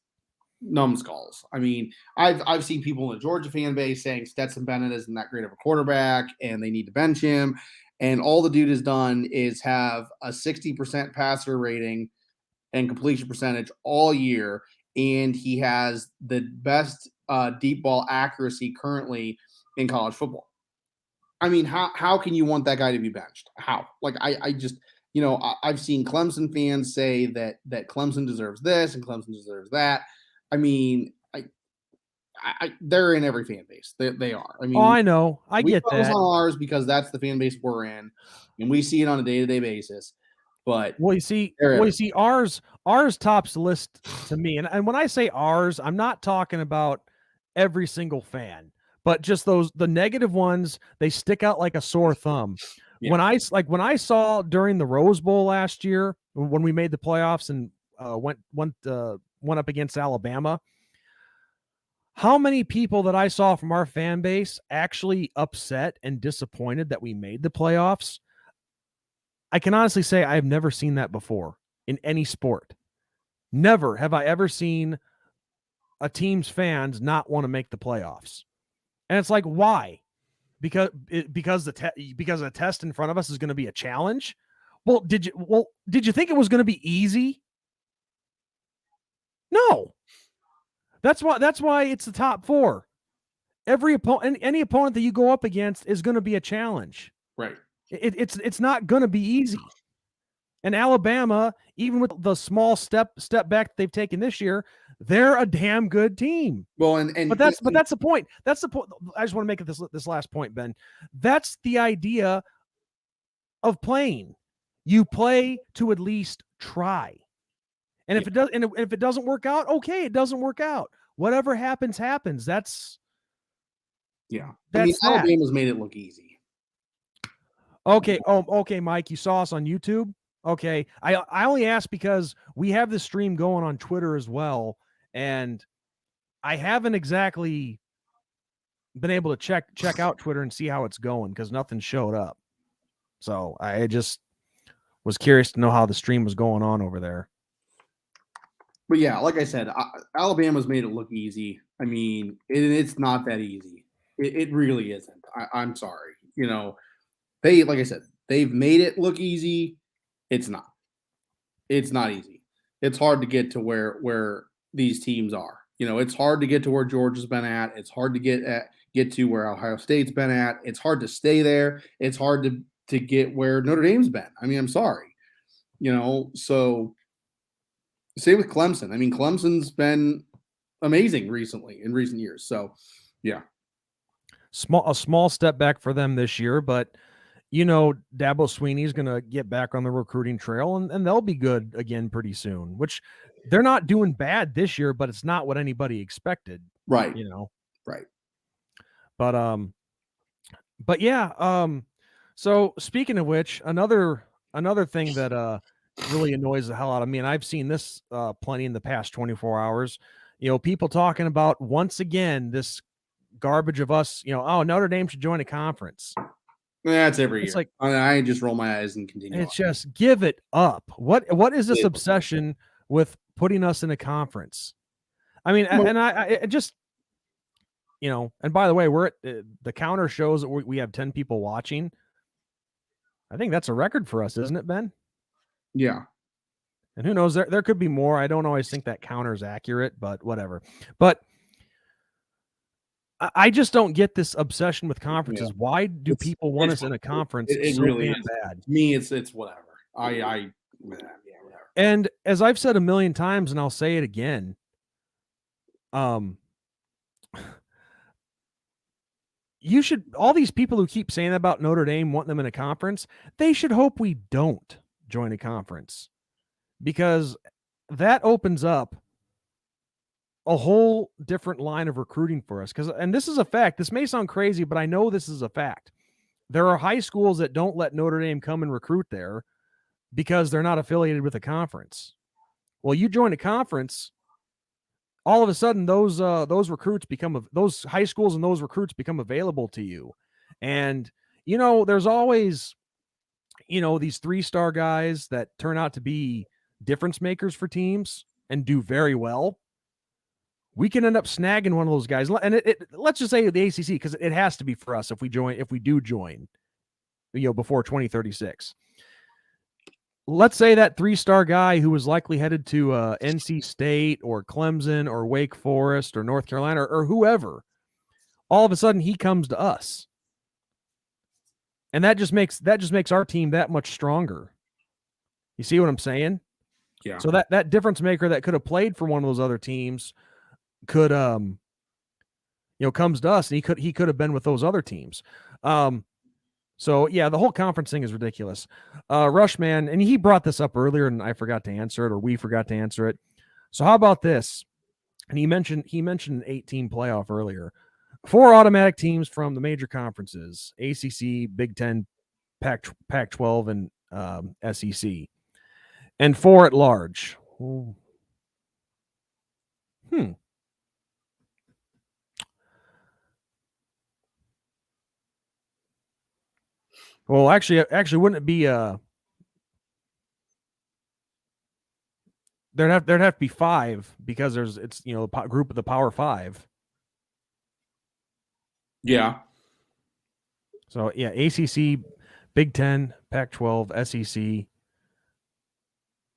numbskulls. I mean, I've seen people in the Georgia fan base saying Stetson Bennett isn't that great of a quarterback and they need to bench him. And all the dude has done is have a 60% passer rating and completion percentage all year. And he has the best deep ball accuracy currently in college football. I mean, how can you want that guy to be benched? How? Like, I just, I've seen Clemson fans say that Clemson deserves this and Clemson deserves that. I mean, they're in every fan base. They are. I mean, I know. I get that. We focus on ours because that's the fan base we're in, and we see it on a day-to-day basis. But you see, ours tops the list to me. And when I say ours, I'm not talking about every single fan, but just the negative ones. They stick out like a sore thumb. Yeah. When I saw during the Rose Bowl last year when we made the playoffs and went up against Alabama, how many people that I saw from our fan base actually upset and disappointed that we made the playoffs? I can honestly say I've never seen that before in any sport. Never have I ever seen a team's fans not want to make the playoffs. And it's like, why? Because the test in front of us is going to be a challenge. Well, did you think it was going to be easy? No. That's why it's the top 4. Every opponent, any opponent that you go up against is going to be a challenge. Right. It's not going to be easy. And Alabama, even with the small step back they've taken this year, they're a damn good team. Well, but that's the point. That's the point. I just want to make it this last point, Ben. That's the idea of playing. You play to at least try. And if it doesn't work out, okay, it doesn't work out. Whatever happens, happens. That's Alabama's made it look easy. Okay. Oh, okay, Mike. You saw us on YouTube. Okay. I only asked because we have this stream going on Twitter as well, and I haven't exactly been able to check out Twitter and see how it's going because nothing showed up. So I just was curious to know how the stream was going on over there. But yeah, like I said, Alabama's made it look easy. I mean, it's not that easy. It really isn't. I'm sorry. Like I said, they've made it look easy. It's not. It's not easy. It's hard to get to where these teams are. It's hard to get to where Georgia's been at. It's hard to get to where Ohio State's been at. It's hard to stay there. It's hard to get where Notre Dame's been. I mean, I'm sorry. So same with Clemson. I mean, Clemson's been amazing in recent years. So, yeah. A small step back for them this year, but Dabo Swinney's going to get back on the recruiting trail and they'll be good again pretty soon, which they're not doing bad this year, but it's not what anybody expected. Right. Right. But yeah. So speaking of which, another thing that, really annoys the hell out of me. And I've seen this, plenty in the past 24 hours, people talking about once again, this garbage of us, Notre Dame should join a conference. That's every year. It's like, I just roll my eyes and continue. It's just give it up. What is this obsession with putting us in a conference? I mean, and I just, and by the way, we're at the counter shows that we have 10 people watching. I think that's a record for us, isn't it, Ben? Yeah. And who knows, there could be more. I don't always think that counter is accurate, but whatever. But I just don't get this obsession with conferences. Yeah. Why do people want us in a conference? It so really is bad. To me, it's whatever. Yeah, whatever. And as I've said a million times, and I'll say it again, you should, all these people who keep saying about Notre Dame, wanting them in a conference, they should hope we don't join a conference, because that opens up a whole different line of recruiting for us. And this is a fact. This may sound crazy, but I know this is a fact. There are high schools that don't let Notre Dame come and recruit there because they're not affiliated with a conference. Well, you join a conference, all of a sudden those recruits those high schools and those recruits become available to you. And, there's always, these 3-star guys that turn out to be difference makers for teams and do very well. We can end up snagging one of those guys. And let's just say the ACC, because it has to be for us if we do join, before 2036. Let's say that 3-star guy who was likely headed to NC State or Clemson or Wake Forest or North Carolina or whoever, all of a sudden he comes to us. And that just makes our team that much stronger. You see what I'm saying? Yeah. So that difference maker that could have played for one of those other teams could comes to us, and he could have been with those other teams. So yeah, the whole conference thing is ridiculous. Rushman, and he brought this up earlier and I forgot to answer it, or we forgot to answer it. So how about this? And he mentioned an 8-team playoff earlier. 4 automatic teams from the major conferences: ACC, Big Ten, Pac-12, and SEC, and 4 at large. Well, actually, wouldn't it be there'd have to be 5 because it's the group of the Power 5. Yeah. So yeah, ACC, Big Ten, Pac-12, SEC.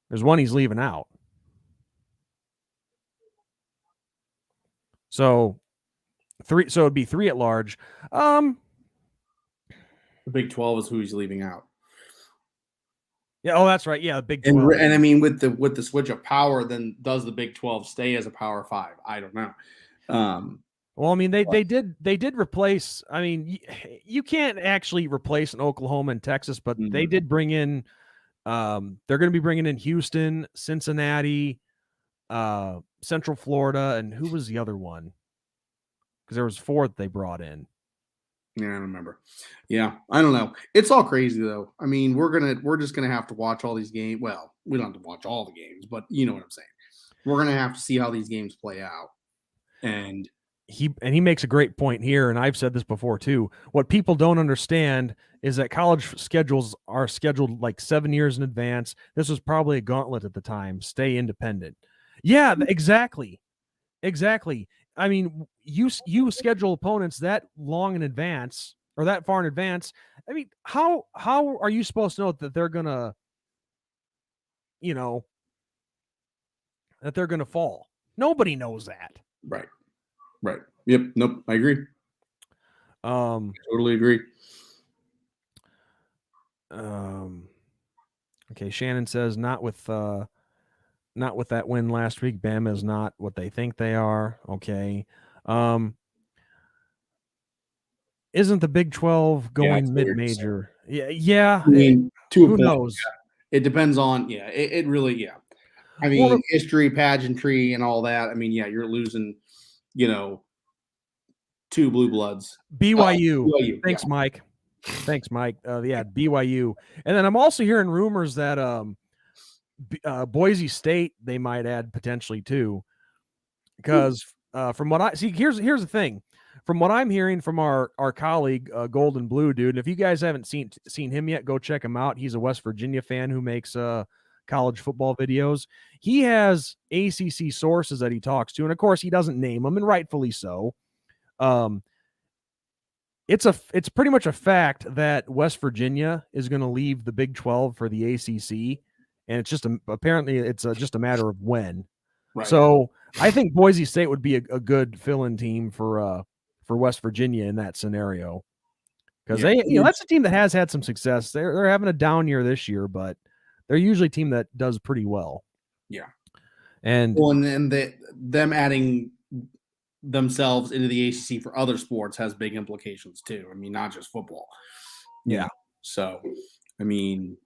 There's one he's leaving out. So 3. So it'd be 3 at large. The Big 12 is who he's leaving out. Yeah. Oh, that's right. Yeah, Big 12. And I mean, with the switch of power, then does the Big 12 stay as a Power 5? I don't know. Well, I mean, they did replace. I mean, you can't actually replace an Oklahoma and Texas, but they did bring in. They're going to be bringing in Houston, Cincinnati, Central Florida, and who was the other one? Because there was 4 that they brought in. Yeah, I don't remember. Yeah, I don't know. It's all crazy though. I mean, we're just gonna have to watch all these games. Well, we don't have to watch all the games, but you know what I'm saying. We're gonna have to see how these games play out. And he makes a great point here, and I've said this before too. What people don't understand is that college schedules are scheduled like 7 years in advance. This was probably a gauntlet at the time. Stay independent. Yeah, exactly. I mean, you schedule opponents that long in advance or that far in advance. I mean, how are you supposed to know that they're gonna, that they're gonna fall? Nobody knows that. Right. Yep. Nope. I agree. Totally agree. Okay. Shannon says not with that win last week. Bama is not what they think they are. Okay. Isn't the Big 12 going mid-major? Yeah. I mean, who knows? Yeah. It depends on. Yeah. It really. Yeah. I mean, history, pageantry, and all that. I mean, yeah, you're losing. 2 blue bloods. BYU. Thanks, yeah. Mike. Yeah, BYU. And then I'm also hearing rumors that Boise State they might add potentially too, because from what I see, here's the thing. From what I'm hearing from our colleague Golden Blue dude, and if you guys haven't seen him yet, go check him out. He's a West Virginia fan who makes college football videos. He has ACC sources that he talks to, and of course he doesn't name them, and rightfully so. It's pretty much a fact that West Virginia is going to leave the Big 12 for the ACC, and it's just apparently it's just a matter of when. Right. So I think Boise State would be a good fill-in team for West Virginia in that scenario, because that's a team that has had some success. They're having a down year this year, but they're usually a team that does pretty well. Yeah, and them adding themselves into the ACC for other sports has big implications too. I mean, not just football. Yeah. So, I mean,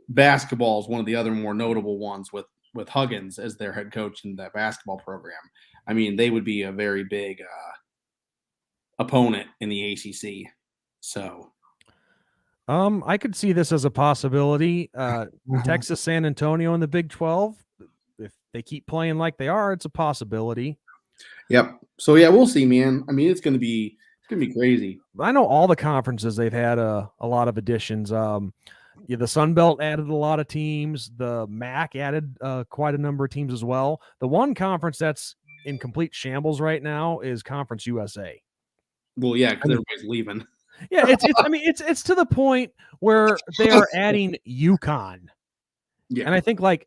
basketball is one of the other more notable ones with Huggins as their head coach in that basketball program. I mean, they would be a very big opponent in the ACC. So, I could see this as a possibility. Texas, San Antonio in the Big 12. If they keep playing like they are, it's a possibility. Yep. So yeah, we'll see, man. I mean, it's gonna be crazy. I know all the conferences they've had a lot of additions. The Sun Belt added a lot of teams. The MAC added quite a number of teams as well. The one conference that's in complete shambles right now is Conference USA. Well, yeah, because everybody's leaving. Yeah, it's to the point where they are adding UConn. Yeah. And I think like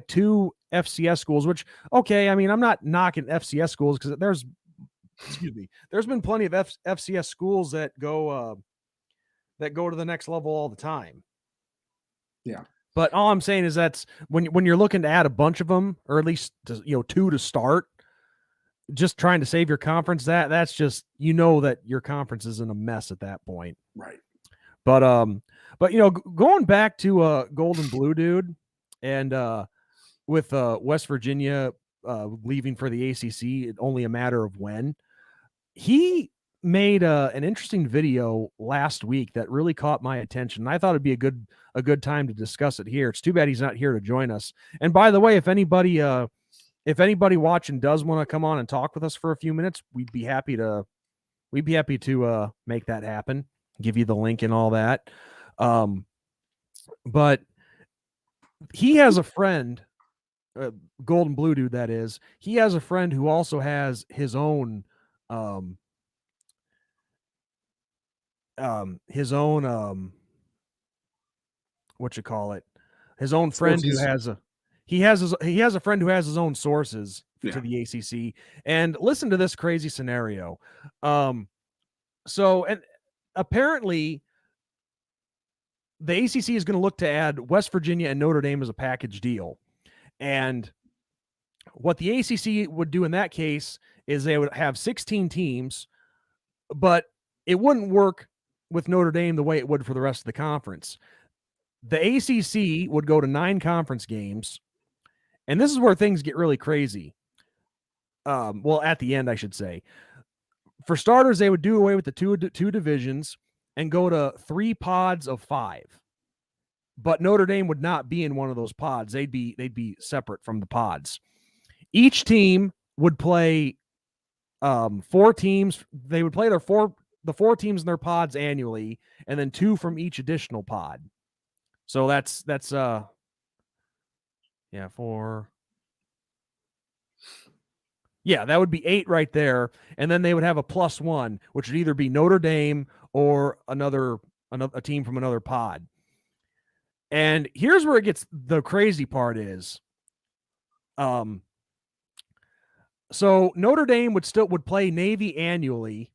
2 FCS schools, which, okay, I mean, I'm not knocking FCS schools because there's been plenty of FCS schools that go to the next level all the time. Yeah. But all I'm saying is that's when you're looking to add a bunch of them, or at least 2 to start, just trying to save your conference, that's just, that your conference is in a mess at that point. Right. But going back to Golden Blue dude, and with West Virginia leaving for the ACC, only a matter of when. He made an interesting video last week that really caught my attention. I thought it'd be a good time to discuss it here. It's too bad he's not here to join us. And by the way, if anybody watching does want to come on and talk with us for a few minutes, we'd be happy to make that happen. Give you the link and all that. But he has a friend Golden Blue Dude, that is, he has a friend who also has his own what you call it, his own friend Sources. who has a friend who has his own sources Yeah. to the ACC. And listen to this crazy scenario. So, and apparently the ACC is going to look to add West Virginia and Notre Dame as a package deal. And what the ACC would do in that case is they would have 16 teams, but it wouldn't work with Notre Dame the way it would for the rest of the conference. The ACC would go to 9 conference games, and this is where things get really crazy. Well, at the end, I should say. For starters, they would do away with the two divisions and go to 3 pods of 5. But Notre Dame would not be in one of those pods. They'd be separate from the pods. Each team would play 4 teams. They would play the 4 teams in their pods annually, and then 2 from each additional pod. So that's 4. Yeah, that would be 8 right there. And then they would have a +1, which would either be Notre Dame or another team from another pod. And here's where it gets, the crazy part is, so Notre Dame would play Navy annually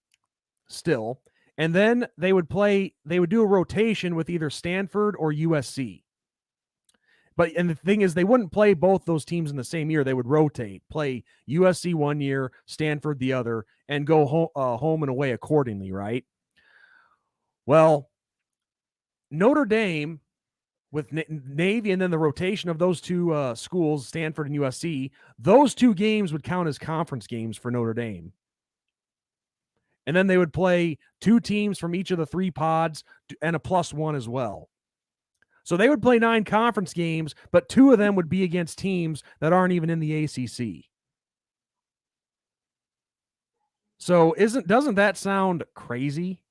still, and then they would do a rotation with either Stanford or USC. And the thing is, they wouldn't play both those teams in the same year. They would rotate, play USC one year, Stanford the other, and go home and away accordingly, right? Well, Notre Dame with Navy and then the rotation of those 2 schools, Stanford and USC, those 2 games would count as conference games for Notre Dame. And then they would play 2 teams from each of the 3 pods and a +1 as well. So they would play 9 conference games, but 2 of them would be against teams that aren't even in the ACC. So doesn't that sound crazy?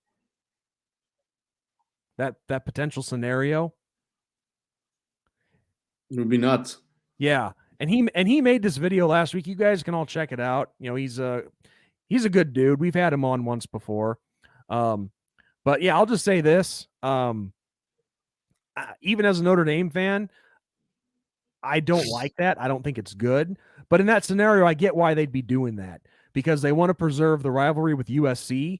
That potential scenario? It would be nuts. Yeah. And he made this video last week. You guys can all check it out. You know, he's a good dude. We've had him on once before. But yeah, I'll just say this. Even as a Notre Dame fan, I don't like that. I don't think it's good. But in that scenario, I get why they'd be doing that, because they want to preserve the rivalry with USC,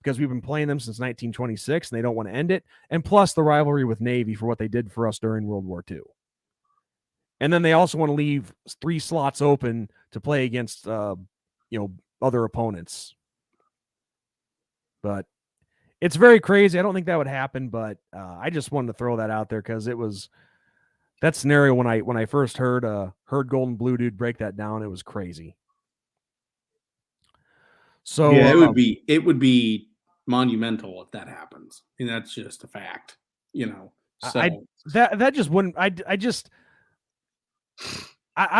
because we've been playing them since 1926 and they don't want to end it. And plus the rivalry with Navy for what they did for us during World War II. And then they also want to leave 3 slots open to play against, other opponents. But it's very crazy. I don't think that would happen, but I just wanted to throw that out there because it was that scenario when I first heard Golden Blue Dude break that down. It was crazy. So yeah, it would be monumental if that happens, and that's just a fact. So that just wouldn't. I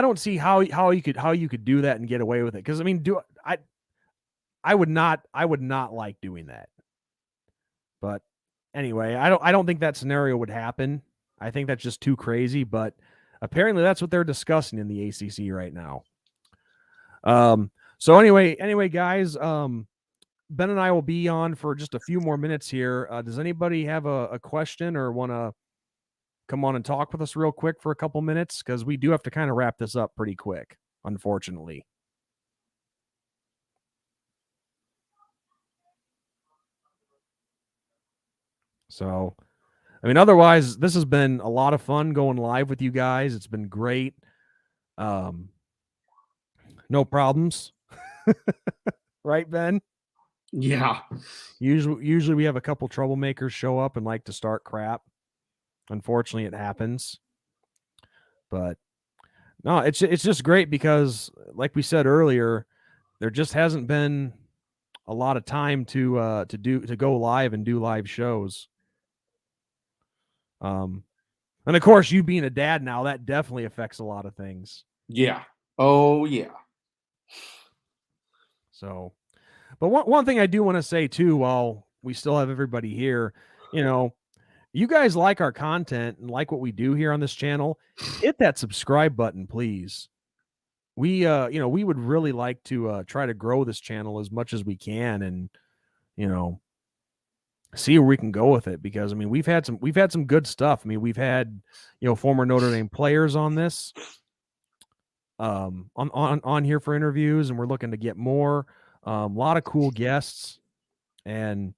don't see how you could do that and get away with it, because I mean, I would not like doing that. But anyway, I don't think that scenario would happen. I think that's just too crazy, but apparently that's what they're discussing in the ACC right now. So anyway, guys, Ben and I will be on for just a few more minutes here. Does anybody have a question or want to come on and talk with us real quick for a couple minutes? Because we do have to kind of wrap this up pretty quick, unfortunately. So, I mean, otherwise, this has been a lot of fun going live with you guys. It's been great. No problems. Right, Ben? Yeah. Usually we have a couple troublemakers show up and like to start crap. Unfortunately, it happens. But no, it's just great because, like we said earlier, there just hasn't been a lot of time to go live and do live shows. And of course, you being a dad now, that definitely affects a lot of things. Yeah. Oh yeah. So, but one thing I do want to say too, while we still have everybody here, you guys like our content and like what we do here on this channel, hit that subscribe button, please. We we would really like to try to grow this channel as much as we can, and see where we can go with it, because I mean we've had some good stuff. I mean, we've had former Notre Dame players on this on here for interviews, and we're looking to get more. A lot of cool guests, and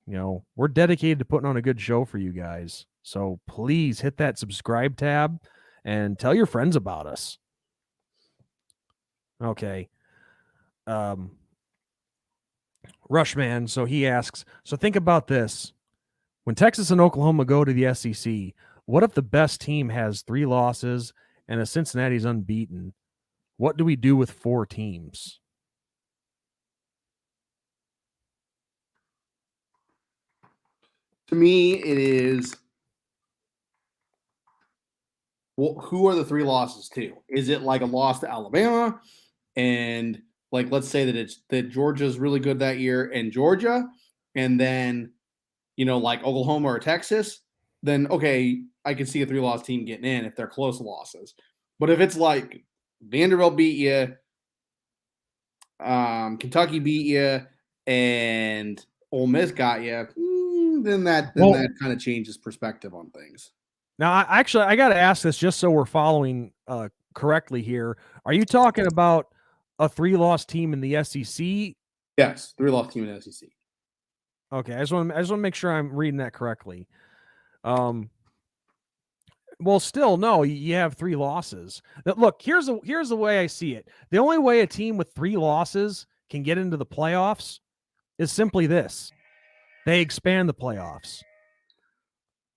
we're dedicated to putting on a good show for you guys. So please hit that subscribe tab and tell your friends about us. Okay. Rushman, so he asks, so think about this. When Texas and Oklahoma go to the SEC, what if the best team has 3 losses and a Cincinnati's unbeaten? What do we do with 4 teams? To me, it is, well, who are the 3 losses to? Is it like a loss to Alabama? And like, let's say that Georgia's really good that year and Georgia, and then, like Oklahoma or Texas, then okay, I can see a 3-loss team getting in if they're close losses. But if it's like Vanderbilt beat you, Kentucky beat you, and Ole Miss got you, then that kind of changes perspective on things. Now, I got to ask this just so we're following correctly here. Are you talking about a 3-loss team in the SEC? Yes, 3-loss team in the SEC. Okay, I just want to make sure I'm reading that correctly. Well, still, no, you have 3 losses. Look, here's the way I see it. The only way a team with 3 losses can get into the playoffs is simply this: they expand the playoffs.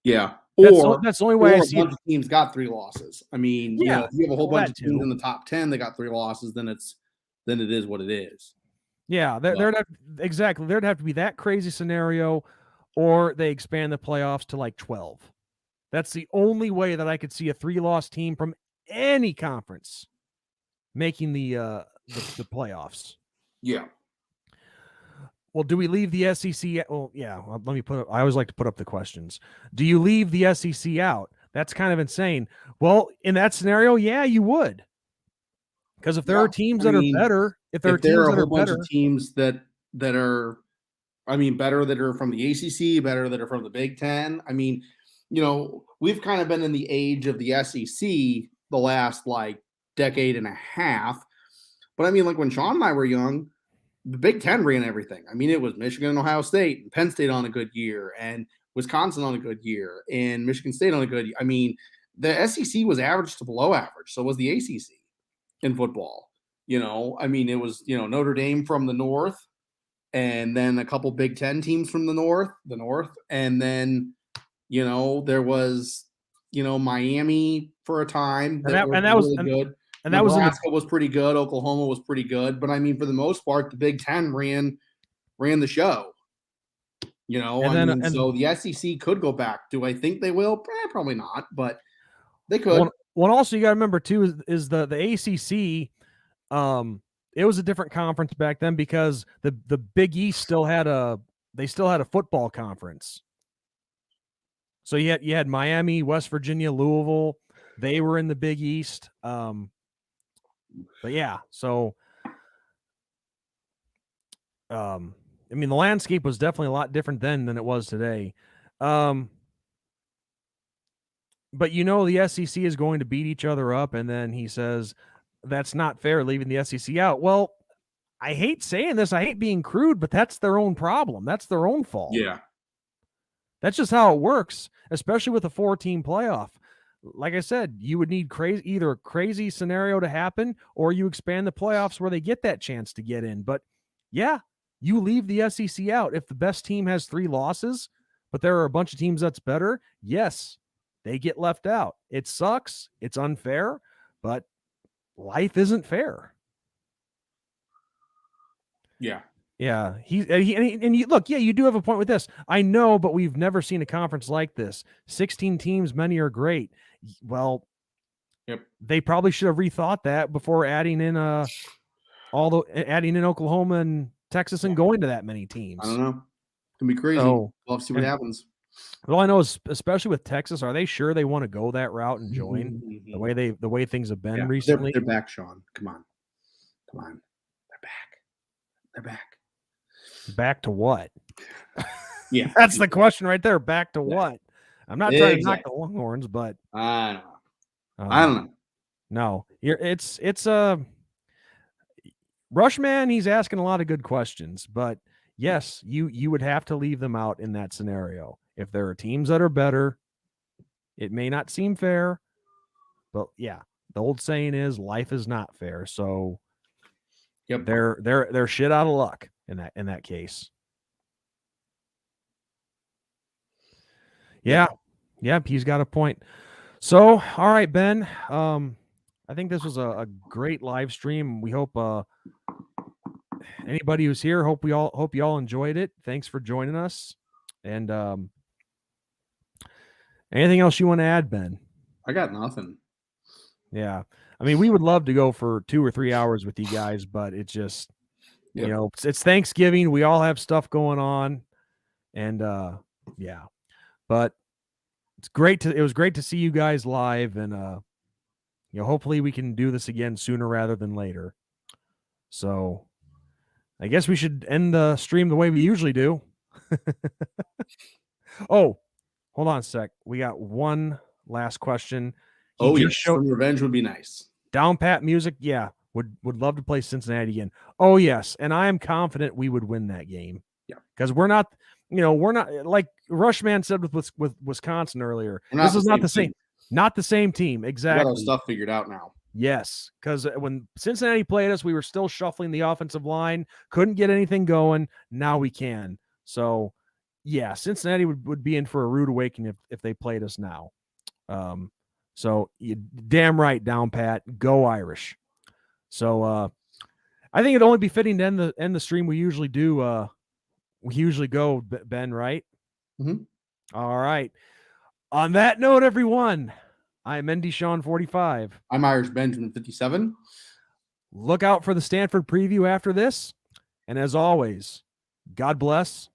Yeah. That's the only way I see it. Teams got 3 losses. I mean, if you have a whole bunch of teams in the top 10 that got 3 losses, then it is what it is. Yeah, there'd have to be that crazy scenario, or they expand the playoffs to like 12. That's the only way that I could see a 3-loss team from any conference making the playoffs. Yeah. Well, do we leave the SEC? Well, yeah. Let me put up. I always like to put up the questions. Do you leave the SEC out? That's kind of insane. Well, in that scenario, yeah, you would. Because if there are teams that are better, if there are a whole bunch of teams that are, better that are from the ACC, better that are from the Big Ten. I mean, we've kind of been in the age of the SEC the last like decade and a half. But I mean, like when Sean and I were young, the Big Ten ran everything. I mean, it was Michigan and Ohio State and Penn State on a good year, and Wisconsin on a good year, and Michigan State on a good year. I mean, the SEC was average to below average. So was the ACC in football. I mean, it was, Notre Dame from the north, and then a couple Big Ten teams from the north, and then, there was, Miami for a time that was really good. And Nebraska was pretty good. Oklahoma was pretty good. But I mean, for the most part, the Big Ten ran the show. So the SEC could go back. Do I think they will? Probably not, but they could. Well, also you got to remember too is the ACC. It was a different conference back then because the Big East still had a football conference. So you had Miami, West Virginia, Louisville. They were in the Big East. But yeah, so I mean, the landscape was definitely a lot different then than it was today. But the SEC is going to beat each other up, and then he says that's not fair, leaving the SEC out. Well, I hate saying this, I hate being crude, but that's their own problem. That's their own fault. Yeah. That's just how it works, especially with a 4-team playoff. Like I said, you would need either a crazy scenario to happen, or you expand the playoffs where they get that chance to get in. But yeah, you leave the SEC out. If the best team has 3 losses, but there are a bunch of teams that's better, yes, they get left out. It sucks. It's unfair, but life isn't fair. Yeah. Yeah, look, yeah, you do have a point with this. I know, but we've never seen a conference like this. 16 teams, many are great. Well, yep. They probably should have rethought that before adding in Oklahoma and Texas and going to that many teams. I don't know. It's gonna be crazy. We'll have to see what happens. All I know is, especially with Texas, are they sure they want to go that route and join the way things have been recently? They're back, Sean. Come on. They're back. They're back. Back to what? Yeah, That's the question right there. Back to what? I'm not trying to knock the Longhorns, but I don't know. No, it's Rushman. He's asking a lot of good questions, but yes, you would have to leave them out in that scenario. If there are teams that are better, it may not seem fair, but yeah, the old saying is life is not fair. So yep, they're shit out of luck in that case. Yeah. Yep, he's got a point. So, all right, Ben. I think this was a great live stream. We hope anybody who's here, hope you all enjoyed it. Thanks for joining us. And anything else you want to add, Ben? I got nothing. Yeah. I mean, we would love to go for 2 or 3 hours with you guys, but it's just it's Thanksgiving. We all have stuff going on. And yeah. But it was great to see you guys live, and hopefully we can do this again sooner rather than later. So I guess we should end the stream the way we usually do. Oh, hold on a sec. We got one last question. Some revenge would be nice. Down Pat Music, yeah, would love to play Cincinnati again. Oh yes, and I am confident we would win that game. Yeah, because we're not like Rushman said with Wisconsin earlier. This is not the same. Not the same team. Exactly. We got our stuff figured out now. Yes, because when Cincinnati played us, we were still shuffling the offensive line, couldn't get anything going. Now we can. So, yeah, Cincinnati would be in for a rude awakening if they played us now. So, you damn right, Down Pat. Go Irish. So, I think it'd only be fitting to end the stream we usually do. We usually go, Ben, right? Mm-hmm. All right. On that note, everyone, I'm Mendy Sean 45. I'm Irish Benjamin 57. Look out for the Stanford preview after this. And as always, God bless.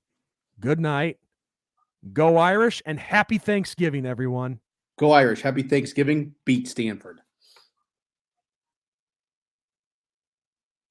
Good night. Go Irish, and happy Thanksgiving, everyone. Go Irish. Happy Thanksgiving. Beat Stanford.